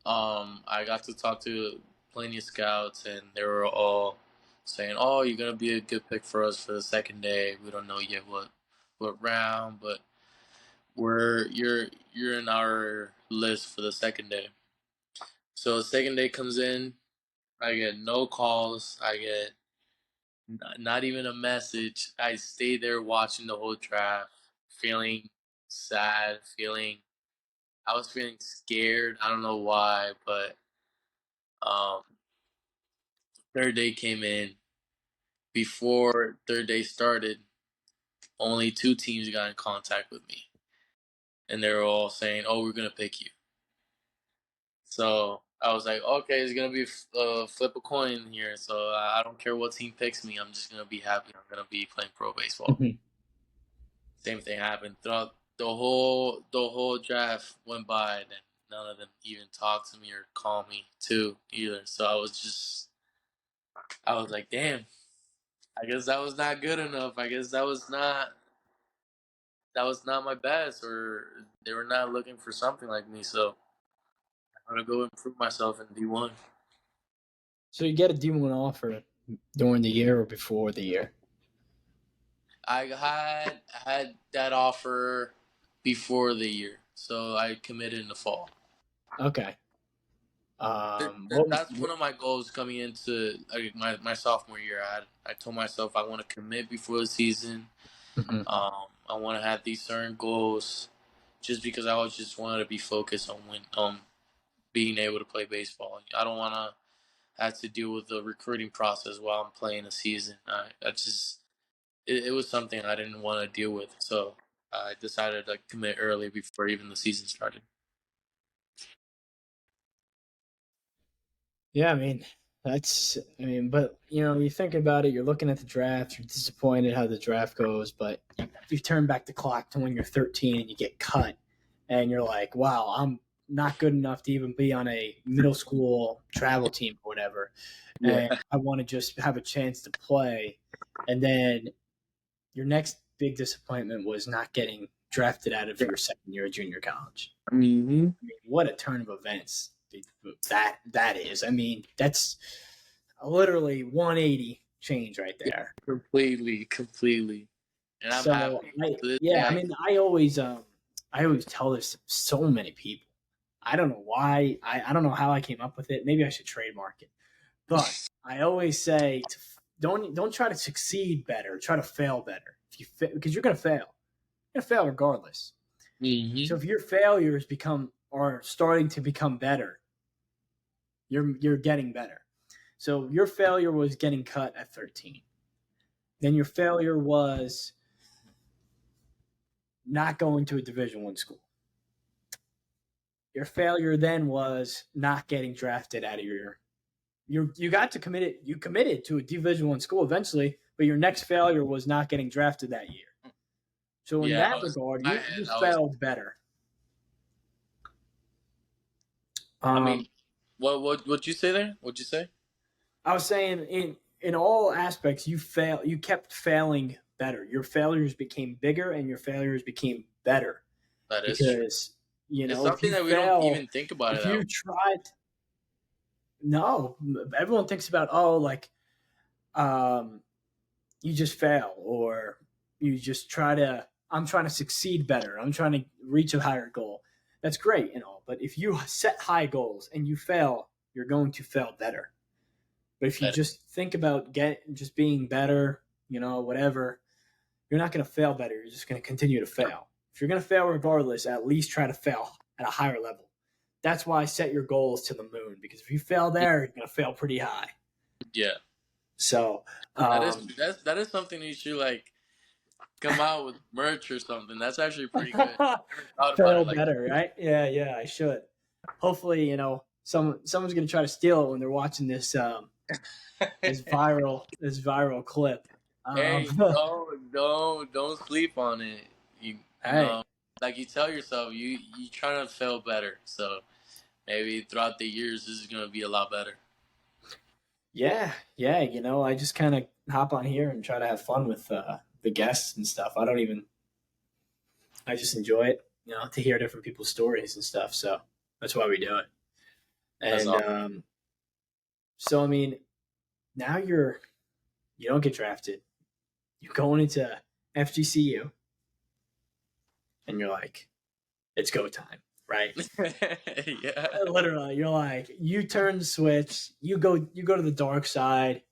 B: I got to talk to plenty of scouts, and they were all saying, "Oh, you're gonna be a good pick for us for the second day. We don't know yet what round, but you're in our list for the second day." So the second day comes in, I get no calls. I get not even a message. I stay there watching the whole draft, feeling sad, I was feeling scared. I don't know why, but um, third day came in. Before third day started, only two teams got in contact with me, and they were all saying, "Oh, we're gonna pick you." So I was like, "Okay, it's gonna be flip a coin here." So I don't care what team picks me. I'm just gonna be happy. I'm gonna be playing pro baseball.
A: Mhm.
B: Same thing happened throughout the whole draft went by, and none of them even talked to me or called me too either. So I was like, damn. I guess that was not good enough. I guess that was not my best, or they were not looking for something like me. So I'm gonna go improve myself in D1.
A: So you get a D1 offer during the year or before the year?
B: I had that offer before the year, so I committed in the fall.
A: Okay.
B: That,
A: What
B: that, that's one of my goals coming into my sophomore year. I told myself I want to commit before the season.
A: Mhm.
B: I want to have these certain goals, just because I always just wanted to be focused on being able to play baseball. I don't want to have to deal with the recruiting process while I'm playing a season. It was something I didn't want to deal with, so I decided to commit early before even the season started.
A: Yeah, but you think about it, you're looking at the draft, you're disappointed how the draft goes, but you turn back the clock to when you're 13 and you get cut, and you're like, wow, I'm not good enough to even be on a middle school travel team or whatever,
B: Yeah,
A: and I want to just have a chance to play. And then your next big disappointment was not getting drafted out of your second year of junior college.
B: hmm
A: I mean, what a turn of events that is. I mean, that's literally 180 change right
B: yeah,
A: there.
B: completely. And I'm
A: So
B: happy
A: I
B: to this
A: yeah, I
B: day.
A: mean, I always tell this to so many people. I don't know why. I don't know how I came up with it. Maybe I should trademark it. But I always say don't try to succeed better. Try to fail better. Because you're gonna fail. You're gonna fail regardless. So
B: hmm
A: if your failures are starting to become better, you're getting better. So your failure was getting cut at 13. Then your failure was not going to a Division 1 school. Your failure then was not getting drafted out of you got to commit it. You committed to a Division 1 school eventually, but your next failure was not getting drafted that year. So in
B: Yeah,
A: that regard,
B: I
A: you
B: had, I was.
A: failed better.
B: I
A: Um,
B: mean, what you say there? What'd you say?
A: I was saying in all aspects, you kept failing better. Your failures became bigger, and your failures became better
B: That is true.
A: because
B: It's
A: if
B: something
A: you
B: that we don't
A: fail,
B: even think about it
A: if
B: that
A: you
B: way.
A: tried, no, everyone thinks about like um, you just fail or you just try to. I'm trying to succeed better. I'm trying to reach a higher goal. That's great and all, but if you set high goals and you fail, you're going to fail better. But if you
B: That
A: just think about just being better, whatever, you're not going to fail better. You're just going to continue to fail. If you're going to fail regardless, at least try to fail at a higher level. That's why I set your goals to the moon because if you fail there, you're going to fail pretty high.
B: yeah,
A: So,
B: that is
A: um,
B: that is something you should come out with merch or something. That's actually pretty good. I never thought about
A: fail
B: it like
A: better, right? Yeah, yeah, I should. Hopefully, someone's going to try to steal it when they're watching
B: that.
A: this viral clip.
B: Hey, don't sleep on it. You
A: Hey,
B: know, like you tell yourself, you trying to fail better. So maybe throughout the years, this is gonna be a lot better.
A: yeah, yeah. I just kind of hop on here and try to have fun with the guests and stuff. I just enjoy it, to hear different people's stories and stuff. So that's why we do it.
B: That's
A: And
B: all.
A: so, I mean, now you don't get drafted. You're going into FGCU, and you're like, it's go time. right?
B: Yeah.
A: Literally, you're like, you turn the switch, you go to the dark side,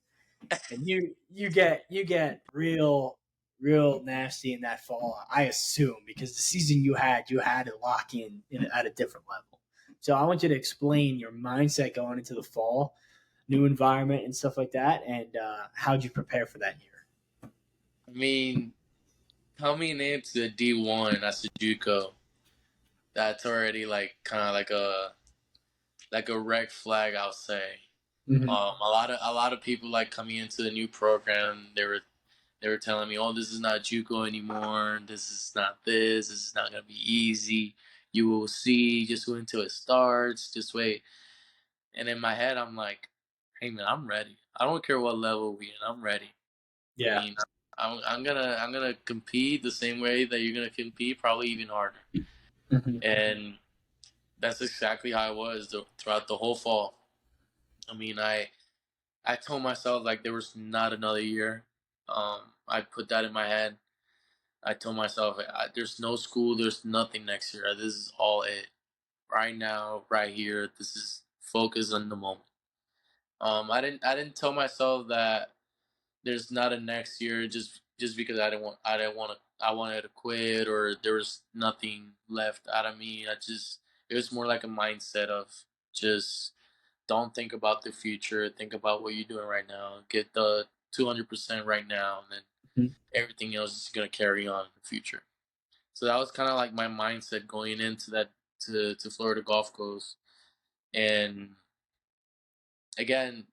A: and you get real nasty in that fall. I assume because the season you had to lock in at a different level. So I want you to explain your mindset going into the fall, new environment and stuff like that, and how'd you prepare for that year?
B: I mean, coming into D1 as a JUCO, that's already like kind of like a red flag, I'll say.
A: Mm-hmm.
B: A lot of people like coming into the new program. They were telling me, "Oh, this is not JUCO anymore. This is not this. This is not gonna be easy. You will see. Just wait until it starts. Just wait." And in my head, I'm like, "Hey, man, I'm ready. I don't care what level we in. I'm ready. I
A: Yeah.
B: mean, I'm gonna compete the same way that you're gonna compete, probably even harder."
A: Mm-hmm.
B: And that's exactly how I was throughout the whole fall. I mean, I told myself like there was not another year. I put that in my head. I told myself there's no school, there's nothing next year. This is all it. Right now, right here. This is focus on the moment. I didn't tell myself that there's not a next year just because I didn't want to I wanted to quit or there was nothing left out of me. I just it was more like a mindset of just don't think about the future. Think about what you're doing right now. Get the 200% right now, and then
A: Mm-hmm.
B: everything else is gonna carry on in the future. So that was kind of like my mindset going into that to Florida Gulf Coast. And again,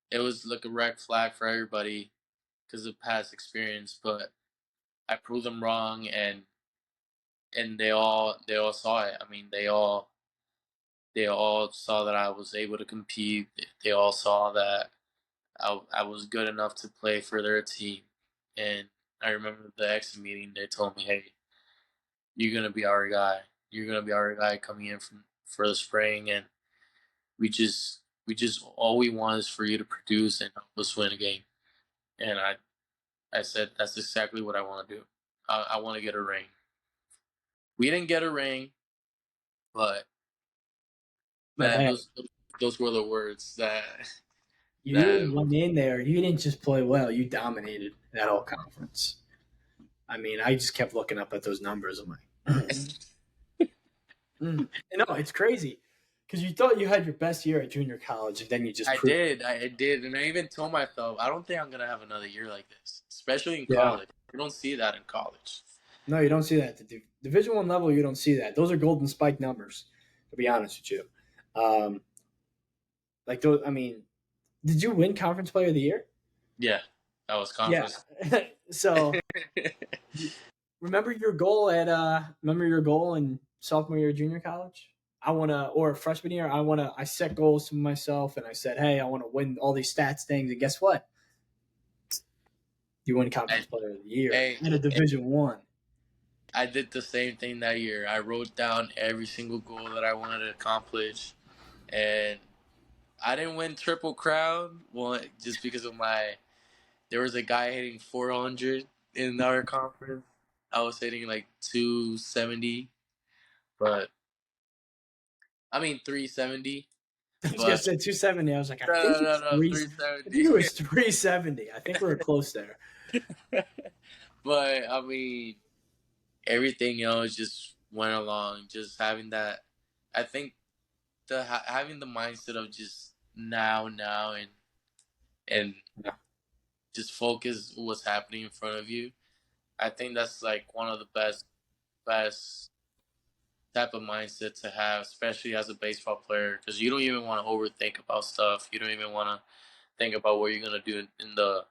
B: it was like a red flag for everybody because of past experience, but I proved them wrong, and they all saw it. I mean, they all saw that I was able to compete. They all saw that I was good enough to play for their team. And I remember the exit meeting. They told me, "Hey, you're gonna be our guy. You're gonna be our guy coming in from for the spring, and we just all we want is for you to produce and help us win a game." And I said that's exactly what I want to do. I want to get a ring. We didn't get a ring, but
A: But
B: man,
A: hey,
B: those were the words that
A: you
B: that
A: went in there. You didn't just play well. You dominated that whole conference. I mean, I just kept looking up at those numbers. I'm like, no, it's crazy because you thought you had your best year at junior college, and then you just proved.
B: I did, and I even told myself I don't think I'm gonna have another year like this, especially in
A: Yeah.
B: college. You don't see that in college.
A: No, you don't see that at the Division One level. You don't see that. Those are golden spike numbers. To be honest with you, um, like those. I mean, did you win Conference Player of the Year?
B: Yeah, that was
A: Yeah.
B: conference.
A: So remember your goal at remember your goal in sophomore year, junior college. I want to, or freshman year, I set goals to myself, and I said, hey, I want to win all these stats things. And guess what? You win Conference
B: I,
A: Player of the Year
B: hey,
A: at a Division One.
B: I did the same thing that year. I wrote down every single goal that I wanted to accomplish, and I didn't win triple crown. Well, just because of my there was a guy hitting 400 in our conference. I was hitting like 270, but I mean 370.
A: I was gonna
B: But
A: say 270. I was like, I think
B: no,
A: it's
B: no, no,
A: three. I think
B: 370.
A: it was 370. I think we were close there.
B: But I mean, everything else just went along. Just having that, I think having the mindset of just now, and
A: Yeah.
B: just focus what's happening in front of you. I think that's like one of the best type of mindset to have, especially as a baseball player, because you don't even want to overthink about stuff. You don't even want to think about what you're gonna do in the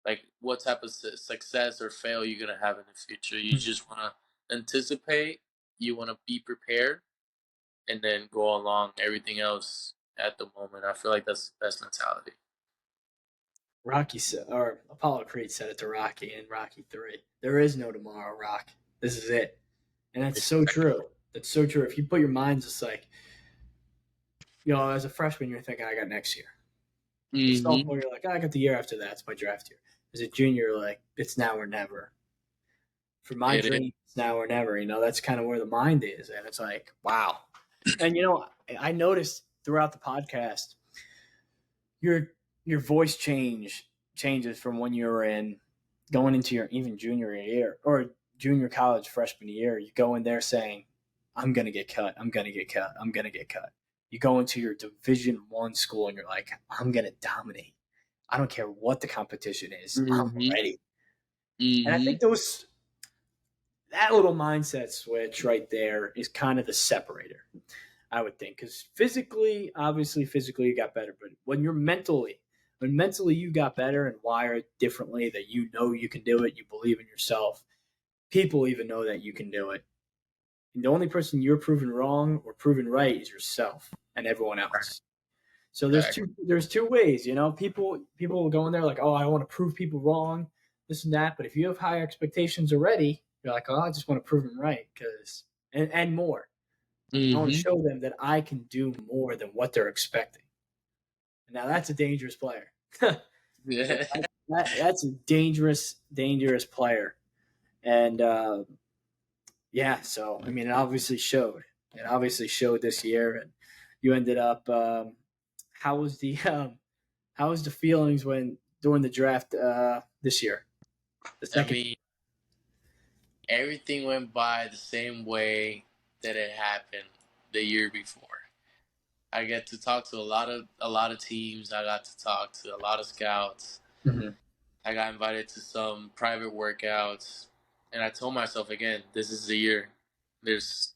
B: like what type of success or fail you're gonna have in the future. You just want to anticipate. You want to be prepared, and then go along everything else at the moment. I feel like that's the best mentality.
A: Rocky said, or Apollo Creed said it to Rocky in Rocky 3. There is no tomorrow, Rock. This is it. And that's so true. That's so true. If you put your mind just like, as a freshman, you're thinking, I got next year. As a
B: Mm-hmm.
A: sophomore, you're like, I got the year after that. It's my draft year. As a junior, you're like, it's now or never. for my
B: It is.
A: dreams now or never. That's kind of where the mind is, and it's like, wow. And I noticed throughout the podcast, your your voice changes from when you were in going into your even junior year or junior college freshman year. You go in there saying, "I'm gonna get cut. I'm gonna get cut. I'm gonna get cut." You go into your Division 1 school and you're like, "I'm gonna dominate. I don't care what the competition is. I'm
B: Mm-hmm.
A: ready." And I
B: Mm-hmm.
A: think that little mindset switch right there is kind of the separator, I would think, because obviously, physically you got better, but when mentally you got better and wired differently, that you can do it, you believe in yourself. People even know that you can do it. And the only person you're proven wrong or proven right is yourself and everyone else. So
B: Fact.
A: there's two ways, People will go in there like, oh, I want to prove people wrong, this and that. But if you have high expectations already, you're like, oh, I just want to prove them right, because and more. I want to
B: Mm-hmm.
A: show them that I can do more than what they're expecting. And now that's a dangerous player.
B: Yeah.
A: That's a dangerous player. And yeah, so I mean, it obviously showed. It obviously showed this year, and you ended up. How was the how was the feelings when during the draft this year? The
B: I
A: second.
B: mean, everything went by the same way that it happened the year before. I get to talk to a lot of teams. I got to talk to a lot of scouts.
A: Mhm.
B: I got invited to some private workouts, and I told myself again, this is the year. This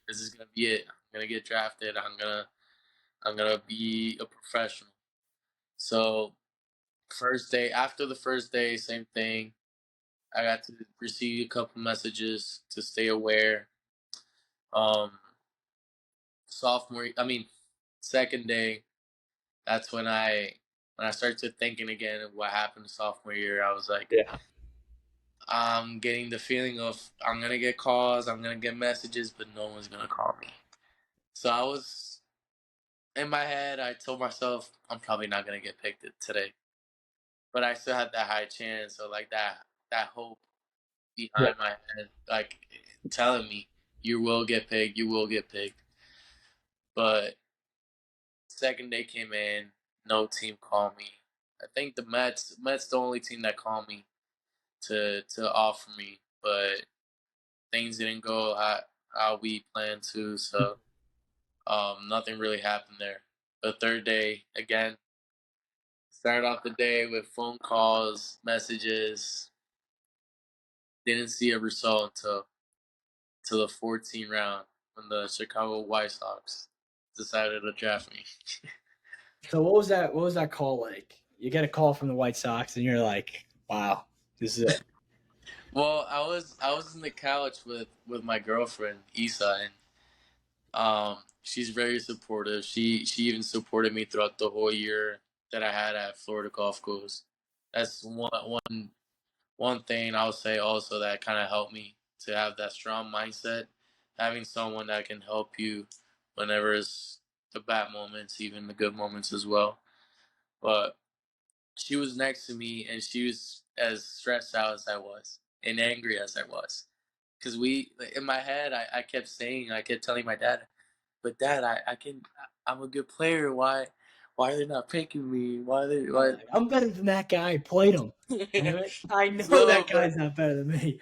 B: is gonna be it. I'm gonna get drafted. I'm gonna be a professional. So first day after the first day, same thing. I got to receive a couple messages to stay aware. Um, second day. That's when I started thinking again of what happened sophomore year. I was like,
A: Yeah.
B: I'm getting the feeling of I'm gonna get calls, I'm gonna get messages, but no one's gonna call me. So I was in my head. I told myself I'm probably not gonna get picked today, but I still had that high chance. So like that hope
A: Yeah.
B: behind my head, like telling me you will get picked, you will get picked. But second day came in, no team called me. I think the Mets the only team that called me to offer me, but things didn't go how we planned to, so nothing really happened there. The third day, again, started off the day with phone calls, messages. Didn't see a result until the 14th round when the Chicago White Sox decided to draft me.
A: So what was that? What was that call like? You get a call from the White Sox, and you're like, "Wow, this is it."
B: Well, I was in the couch with my girlfriend Isa, and she's very supportive. She even supported me throughout the whole year that I had at Florida Golf Course. That's one thing I'll say also that kind of helped me to have that strong mindset. Having someone that can help you whenever it's the bad moments, even the good moments as well. But she was next to me, and she was as stressed out as I was and angry as I was. Because in my head, I kept saying, I kept telling my dad, but Dad, I'm a good player. Why are they not picking me? Why are they,
A: You're
B: why?
A: like, I'm better than that guy. I played him. Damn it! I know
B: so,
A: that guy's not better than me.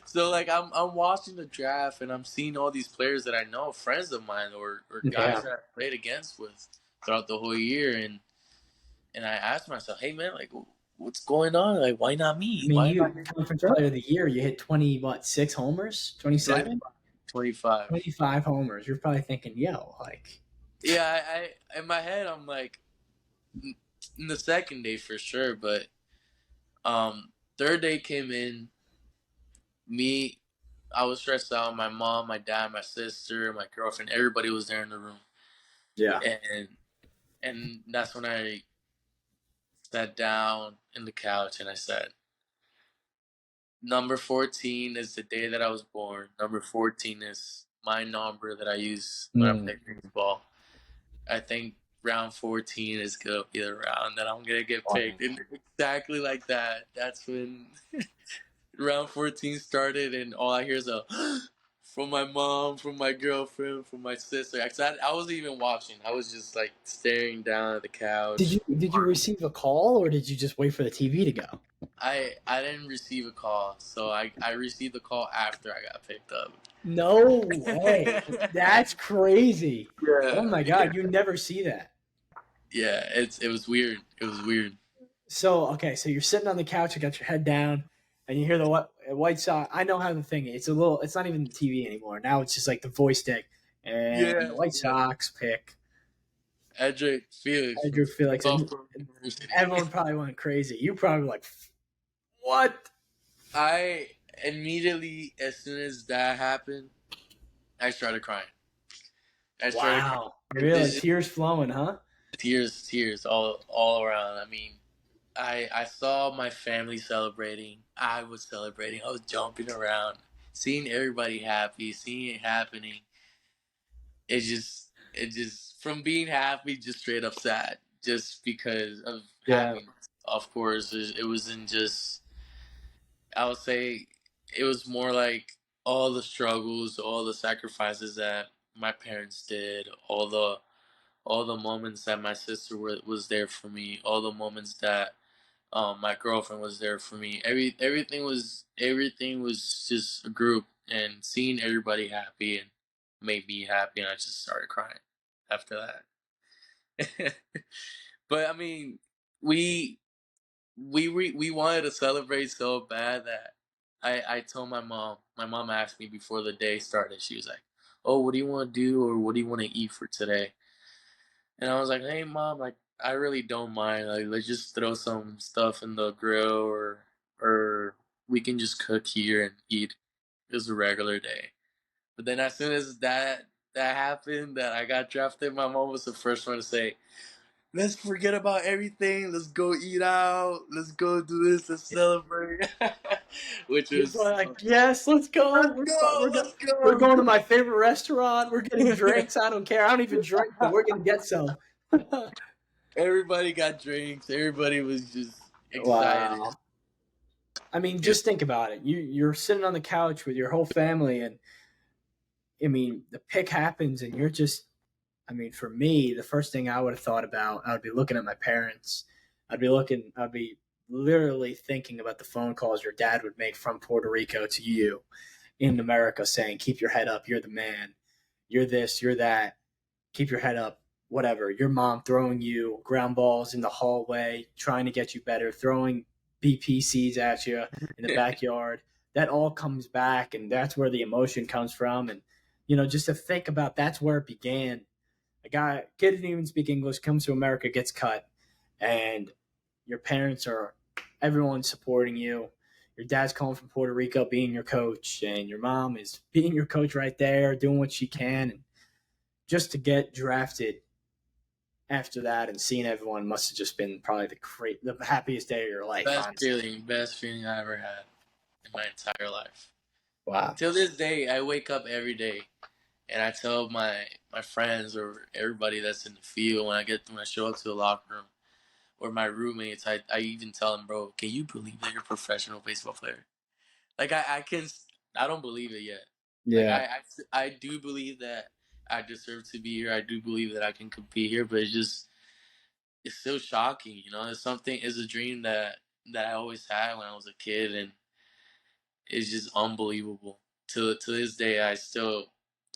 B: so like I'm watching the draft and I'm seeing all these players that I know, friends of mine or guys
A: Yeah.
B: that I played against with throughout the whole year, and I asked myself, hey man, like what's going on? Like why not
A: I
B: me?
A: mean,
B: Why not
A: you conference player of the year. You hit 6 homers, 27,
B: 25? 25.
A: 25 homers. You're probably thinking, yo, like,
B: Yeah, I in my head I'm like in the second day for sure, but third day came in. Me, I was stressed out. My mom, my dad, my sister, my girlfriend, everybody was there in the room,
A: yeah.
B: and that's when I sat down in the couch and I said, "Number 14 is the day that I was born. Number 14 is my number that I use when I
A: Mm.
B: play baseball. I think round 14 is gonna be the round that I'm gonna get
A: Funny.
B: picked." And exactly like that. round 14 started, and all I hear is a from my mom, from my girlfriend, from my sister. I wasn't even watching. I was just like staring down at the couch.
A: Did you receive a call or did you just wait for the TV to go?
B: I didn't receive a call, so I received the call after I got picked up.
A: No way. That's crazy. Oh
B: Yeah,
A: my god, you never see that.
B: yeah. It was weird. It was weird.
A: So okay, so you're sitting on the couch, you got your head down, and you hear the White Sox. I know how the thing is. It's a little. It's not even the TV anymore. Now it's just like the voice stick, and
B: Yeah,
A: the White
B: yeah.
A: Sox pick
B: Edrick Felix from
A: Edrick Felix, and
B: Gulfport University.
A: everyone probably went crazy. You probably were like, what?
B: I immediately, as soon as that happened, I started crying. I started
A: Wow,
B: crying.
A: really? Tears flowing, huh?
B: Tears all around. I mean, I saw my family celebrating. I was celebrating. I was jumping around, seeing everybody happy, seeing it happening. It just from being happy, just straight up sad, just because of
A: Yeah,
B: happiness. Of course, it wasn't just. I would say it was more like all the struggles, all the sacrifices that my parents did, all the moments that my sister was there for me, all the moments that my girlfriend was there for me. Everything was just a group, and seeing everybody happy and made me happy, and I just started crying after that. But I mean, we we wanted to celebrate so bad that I told my mom. My mom asked me before the day started. She was like, "Oh, what do you want to do, or what do you want to eat for today?" And I was like, "Hey, mom, like I really don't mind. Like let's just throw some stuff in the grill, or we can just cook here and eat. It's a regular day." But then as soon as that happened, that I got drafted, my mom was the first one to say, "Let's forget about everything. Let's go eat out. Let's go do this. Let's celebrate." Which
A: you're
B: was
A: probably like, yes, let's go.
B: let's go, let's
A: We're
B: go.
A: going to my favorite restaurant. We're getting drinks. I don't care. I don't even drink, but we're gonna get some.
B: Everybody got drinks. Everybody was just excited.
A: Wow. I mean,
B: Yeah,
A: just think about it. You're sitting on the couch with your whole family, and I mean, the pick happens, and you're just. I mean, for me, the first thing I would have thought about, I would be looking at my parents. I'd be literally thinking about the phone calls your dad would make from Puerto Rico to you in America, saying, "Keep your head up. You're the man. You're this. You're that. Keep your head up." Whatever. Your mom throwing you ground balls in the hallway, trying to get you better, throwing BP seeds at you in the backyard. That all comes back, and that's where the emotion comes from. And just to think about that's where it began. A guy kid didn't even speak English, comes to America, gets cut, and your parents are everyone supporting you. Your dad's calling from Puerto Rico, being your coach, and your mom is being your coach right there, doing what she can, and just to get drafted after that and seeing everyone must have just been probably the happiest day of your life, honestly.
B: best feeling I ever had in my entire life.
A: Wow.
B: Till this day, I wake up every day and I tell my friends or everybody that's in the field when I show up to the locker room or my roommates, I even tell them, "Bro, can you believe that you're a professional baseball player?" Like I don't believe it yet. Like
A: Yeah.
B: I do believe that I deserve to be here. I do believe that I can compete here, but it's still shocking. It's a dream that I always had when I was a kid, and it's just unbelievable. To this day,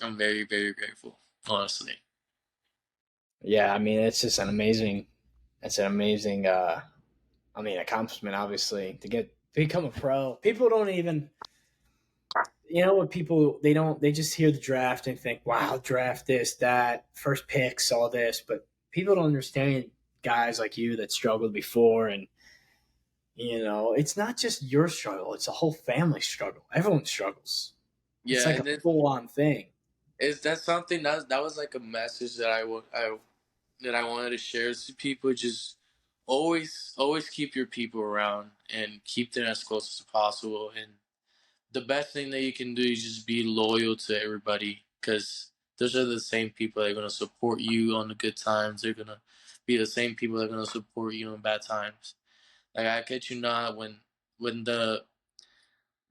B: I'm very very grateful. Honestly,
A: Yeah, I mean it's an amazing I mean accomplishment obviously to become a pro. People don't even what people they just hear the draft and think, wow, draft this, that, first picks, all this, but people don't understand guys like you that struggled before and it's not just your struggle, it's a whole family struggle. Everyone struggles. It's
B: yeah,
A: like a
B: and then
A: full on thing.
B: is that something that was like a message that I wanted to share to people. Just always keep your people around and keep them as close as possible. And the best thing that you can do is just be loyal to everybody, because those are the same people that are going to support you on the good times. They're going to be the same people that are going to support you in bad times. Like I kid you not, when the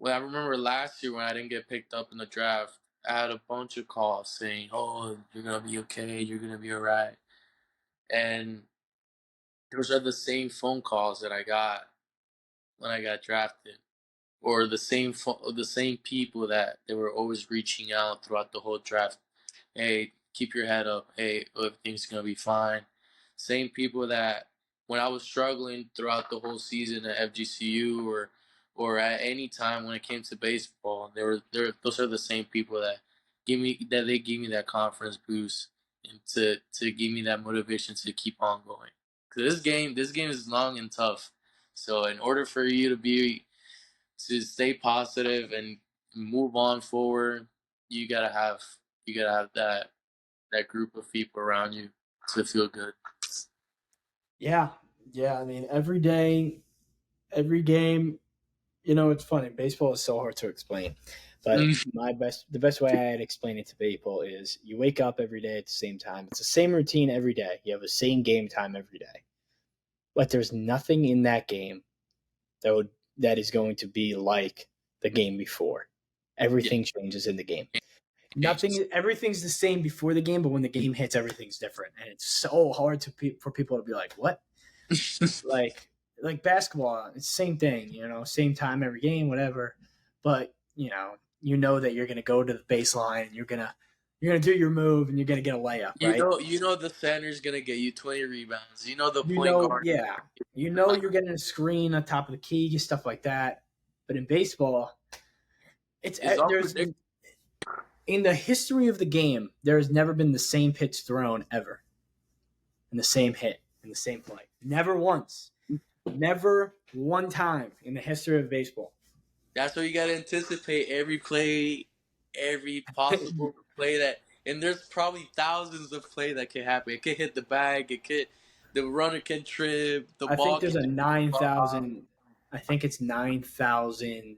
B: Well, I remember last year when I didn't get picked up in the draft, I had a bunch of calls saying, "Oh, you're gonna be okay. You're gonna be alright." And those are the same phone calls that I got when I got drafted, or the same people that they were always reaching out throughout the whole draft. Hey, keep your head up. Hey, everything's gonna be fine. Same people that when I was struggling throughout the whole season at FGCU or at any time when it came to baseball, those are the same people that they give me that confidence boost and to give me that motivation to keep on going. Cause this game is long and tough. So in order for you to stay positive and move on forward, you gotta have that group of people around you to feel good.
A: Yeah, yeah. I mean, every day, every game. It's funny. Baseball is so hard to explain, but
B: Mm.
A: the best way I'd explain it to people is you wake up every day at the same time. It's the same routine every day. You have the same game time every day, but there's nothing in that game that is going to be like the game before.
B: Yeah,
A: Everything changes in the game.
B: changes.
A: Everything's the same before the game, but when the game hits, everything's different, and it's so hard for people to be like, "What?" like like basketball, it's the same thing, same time every game, whatever. But that you're gonna go to the baseline and you're gonna do your move and you're gonna get a layup, right?
B: You know the center's gonna get you 20 rebounds. You know the point guard.
A: Yeah, you're getting a screen on top of the key, stuff like that. But in baseball,
B: It's
A: there's
B: unpredictable.
A: in the history of the game, there has never been the same pitch thrown ever, and the same hit, and the same play. Never once. Never one time in the history of baseball.
B: That's why you gotta anticipate every play, every possible play and there's probably thousands of play that can happen. It could hit the bag. The runner can trip. The
A: I think
B: ball
A: there's
B: can
A: a
B: hit the glove
A: 9,000. I think it's 9,000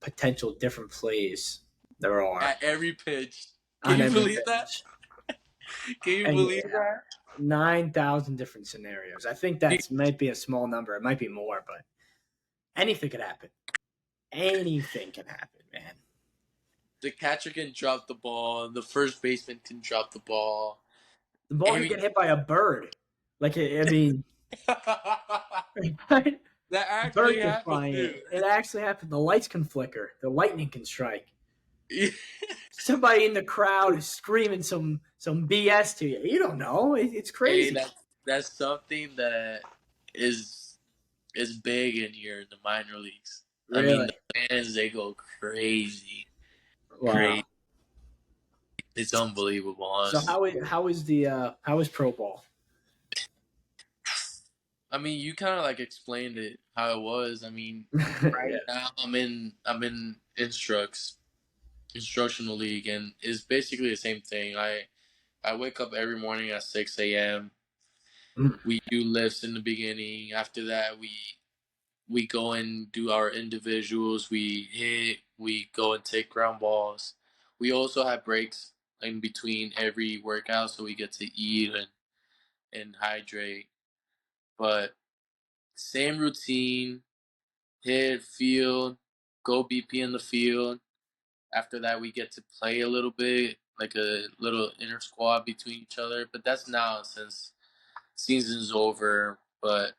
A: potential different plays there are
B: at every pitch. Can
A: on
B: you
A: every
B: believe that?
A: pitch,
B: Can you
A: and
B: believe that?
A: 9,000 different scenarios. I think that's might be a small number. It might be more, but anything could happen. Anything can happen, man.
B: The catcher can drop the ball. The first baseman can drop the ball.
A: The ball could
B: Every
A: get hit by a bird. I mean,
B: that
A: right?
B: actually
A: Bird can
B: happened
A: fly in.
B: too.
A: It actually happened. The lights can flicker. The lightning can strike. Somebody in the crowd is screaming some BS to you. You don't know. It's
B: Hey,
A: crazy.
B: that's something that is is big in here in the minor leagues. I mean,
A: Really?
B: the fans they go crazy,
A: Wow.
B: crazy. It's unbelievable,
A: So
B: honestly.
A: how is pro ball?
B: I mean, you kind of like explained it how it was. I mean, right
A: Yeah.
B: now I'm in instructional league, and it's basically the same thing. I wake up every morning at 6 a.m.
A: Mm.
B: We do lifts in the beginning. After that, we go and do our individuals. We hit. We go and take ground balls. We also have breaks in between every workout, so we get to eat and hydrate. But same routine: hit, field, go BP in the field. After that, we get to play a little bit, like a little inter squad between each other. But that's now since season's over. But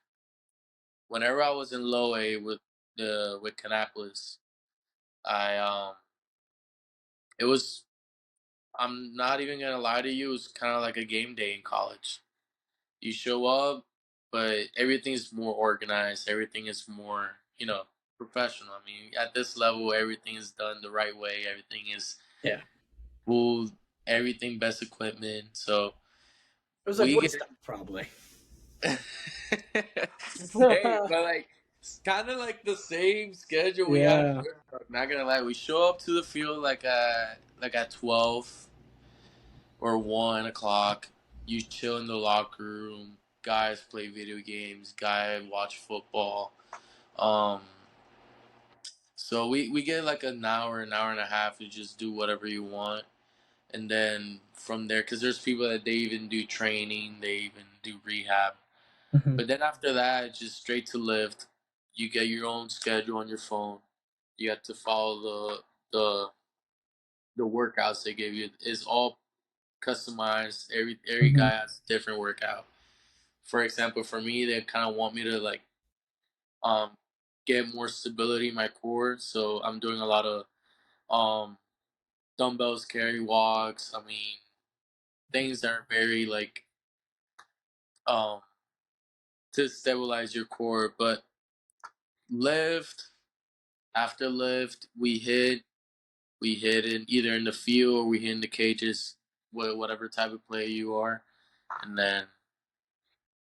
B: whenever I was in low A with Canapolis, I it was I'm not even gonna lie to you, it was kind of like a game day in college. You show up, but everything's more organized. Everything is more professional. I mean, at this level, everything is done the right way. Everything is
A: Yeah.
B: full. Everything best equipment. So
A: It was like
B: we get
A: Woodstock, probably.
B: hey, but like it's kind of like the same schedule we had.
A: Yeah.
B: Not gonna lie, we show up to the field like at 12 or 1 o'clock. You chill in the locker room. Guys play video games. Guys watch football. Um, so we get like an hour and a half to just do whatever you want, and then from there, because there's people that they even do training, they even do rehab.
A: Mhm.
B: But then after that, it's just straight to lift. You get your own schedule on your phone. You have to follow the the workouts they give you. It's all customized. Every
A: Hmm.
B: guy has a different workout. For example, for me, they kind of want me to like um get more stability in my core. So I'm doing a lot of um dumbbells, carry walks. I mean, things that are very like um to stabilize your core. But lift after lift, we hit it either in the field or we hit in the cages, whatever type of player you are, and then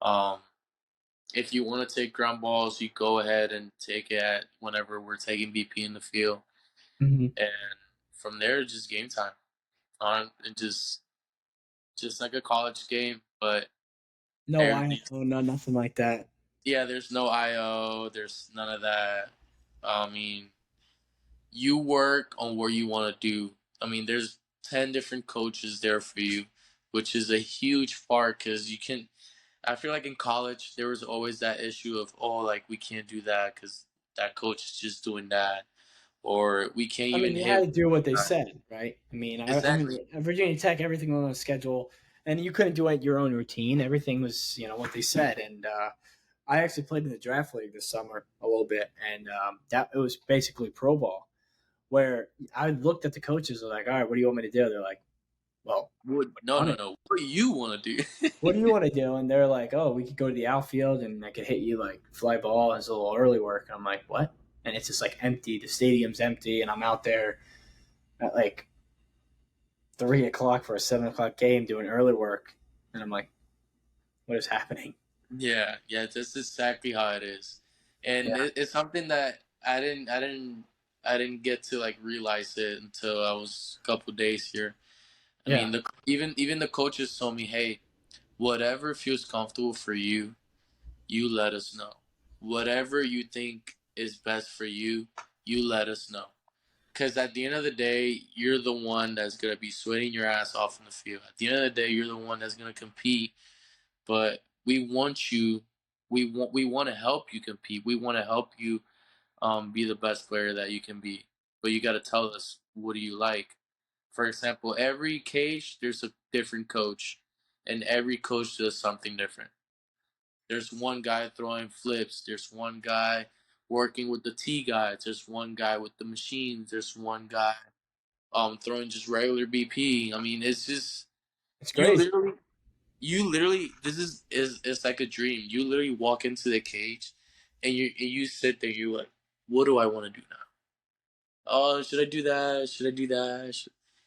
B: um if you want to take ground balls, you go ahead and take it at whenever we're taking BP in the field,
A: Hmm.
B: and from there it's just game time. On and just like a college game, but
A: No,
B: everything.
A: no, nothing like that.
B: Yeah, there's no IO. There's none of that. I mean, you work on what you want to do. I mean, there's 10 different coaches there for you, which is a huge part because you can. I feel like in college, there was always that issue of, oh, like, we can't do that because that coach is just doing that. Or we can't
A: I mean,
B: even
A: you
B: hit.
A: had to do what they said, right? I
B: Exactly.
A: mean, at Virginia Tech, everything was on a schedule, and you couldn't do it your own routine. Everything was, what they said. And I actually played in the draft league this summer a little bit, and that it was basically pro ball, where I looked at the coaches, like, all right, what do you want me to do? They're like, well,
B: What?
A: what do you
B: No,
A: want
B: no,
A: to do?
B: no. What do you want to do?
A: What do you want to do? And they're like, oh, we could go to the outfield, and I could hit you like fly ball as a little early work. And I'm like, what? And it's just like empty. The stadium's empty, and I'm out there at like 3 o'clock for a 7 o'clock game doing early work, and I'm like, what is happening?
B: Yeah, yeah, that's exactly how it is, and
A: Yeah,
B: it's something that I didn't get to like realize it until I was a couple days here. I
A: yeah.
B: mean, even the coaches told me, hey, whatever feels comfortable for you, you let us know. Whatever you think is best for you, you let us know. Because at the end of the day, you're the one that's gonna be sweating your ass off in the field. At the end of the day, you're the one that's gonna compete, but we want you. We want to help you compete. We want to help you be the best player that you can be. But you got to tell us, what do you like? For example, every cage there's a different coach, and every coach does something different. There's one guy throwing flips. There's one guy working with the T guys. There's one guy with the machines. There's one guy throwing just regular BP. I mean, it's just
A: It's
B: you
A: crazy.
B: literally you literally this is it's like a dream. You literally walk into the cage and you sit there, you like, what do I want to do now? Oh, should I do that? Should I do that?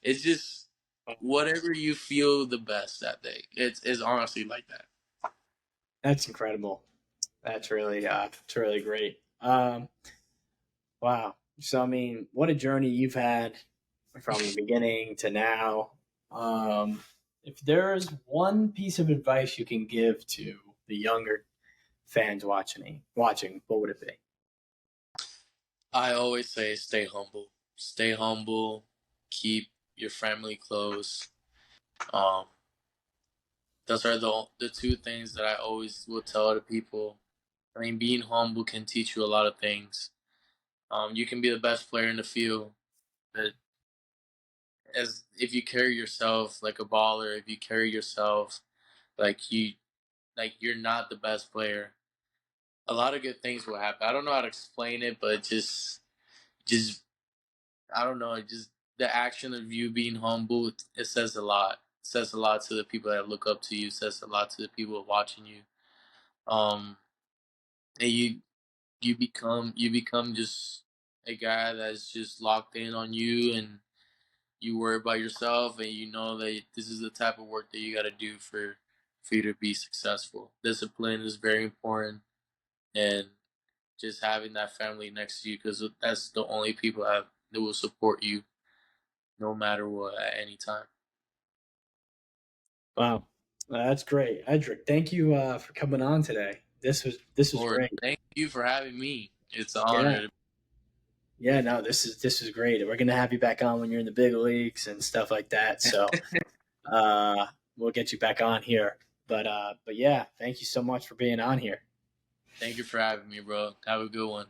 B: It's just whatever you feel the best that day. It's honestly like that.
A: That's incredible. It's really great. Wow. So I mean, what a journey you've had from the beginning to now. Um, if there's one piece of advice you can give to the younger fans watching, what would it be?
B: I always say stay humble. Stay humble, keep your family close. Um those are the two things that I always will tell to people. I mean, being humble can teach you a lot of things. You can be the best player in the field, but as if you carry yourself like a baller, if you carry yourself you like you're not the best player, a lot of good things will happen. I don't know how to explain it, but just I don't know, just the action of you being humble, it says a lot. It says a lot to the people that look up to you. It says a lot to the people watching you. Um, and you become just a guy that's just locked in on you, and you worry about yourself, and you know that this is the type of work that you got to do for you to be successful. Discipline is very important, and just having that family next to you, because that's the only people that will support you no matter what at any time.
A: Wow, that's great, Edric. Thank you for coming on today. This was
B: Or
A: great.
B: thank you for having me. It's an
A: Yeah,
B: honor.
A: yeah. No, this is great. We're gonna have you back on when you're in the big leagues and stuff like that. So we'll get you back on here. But yeah, thank you so much for being on here.
B: Thank you for having me, bro. Have a good one.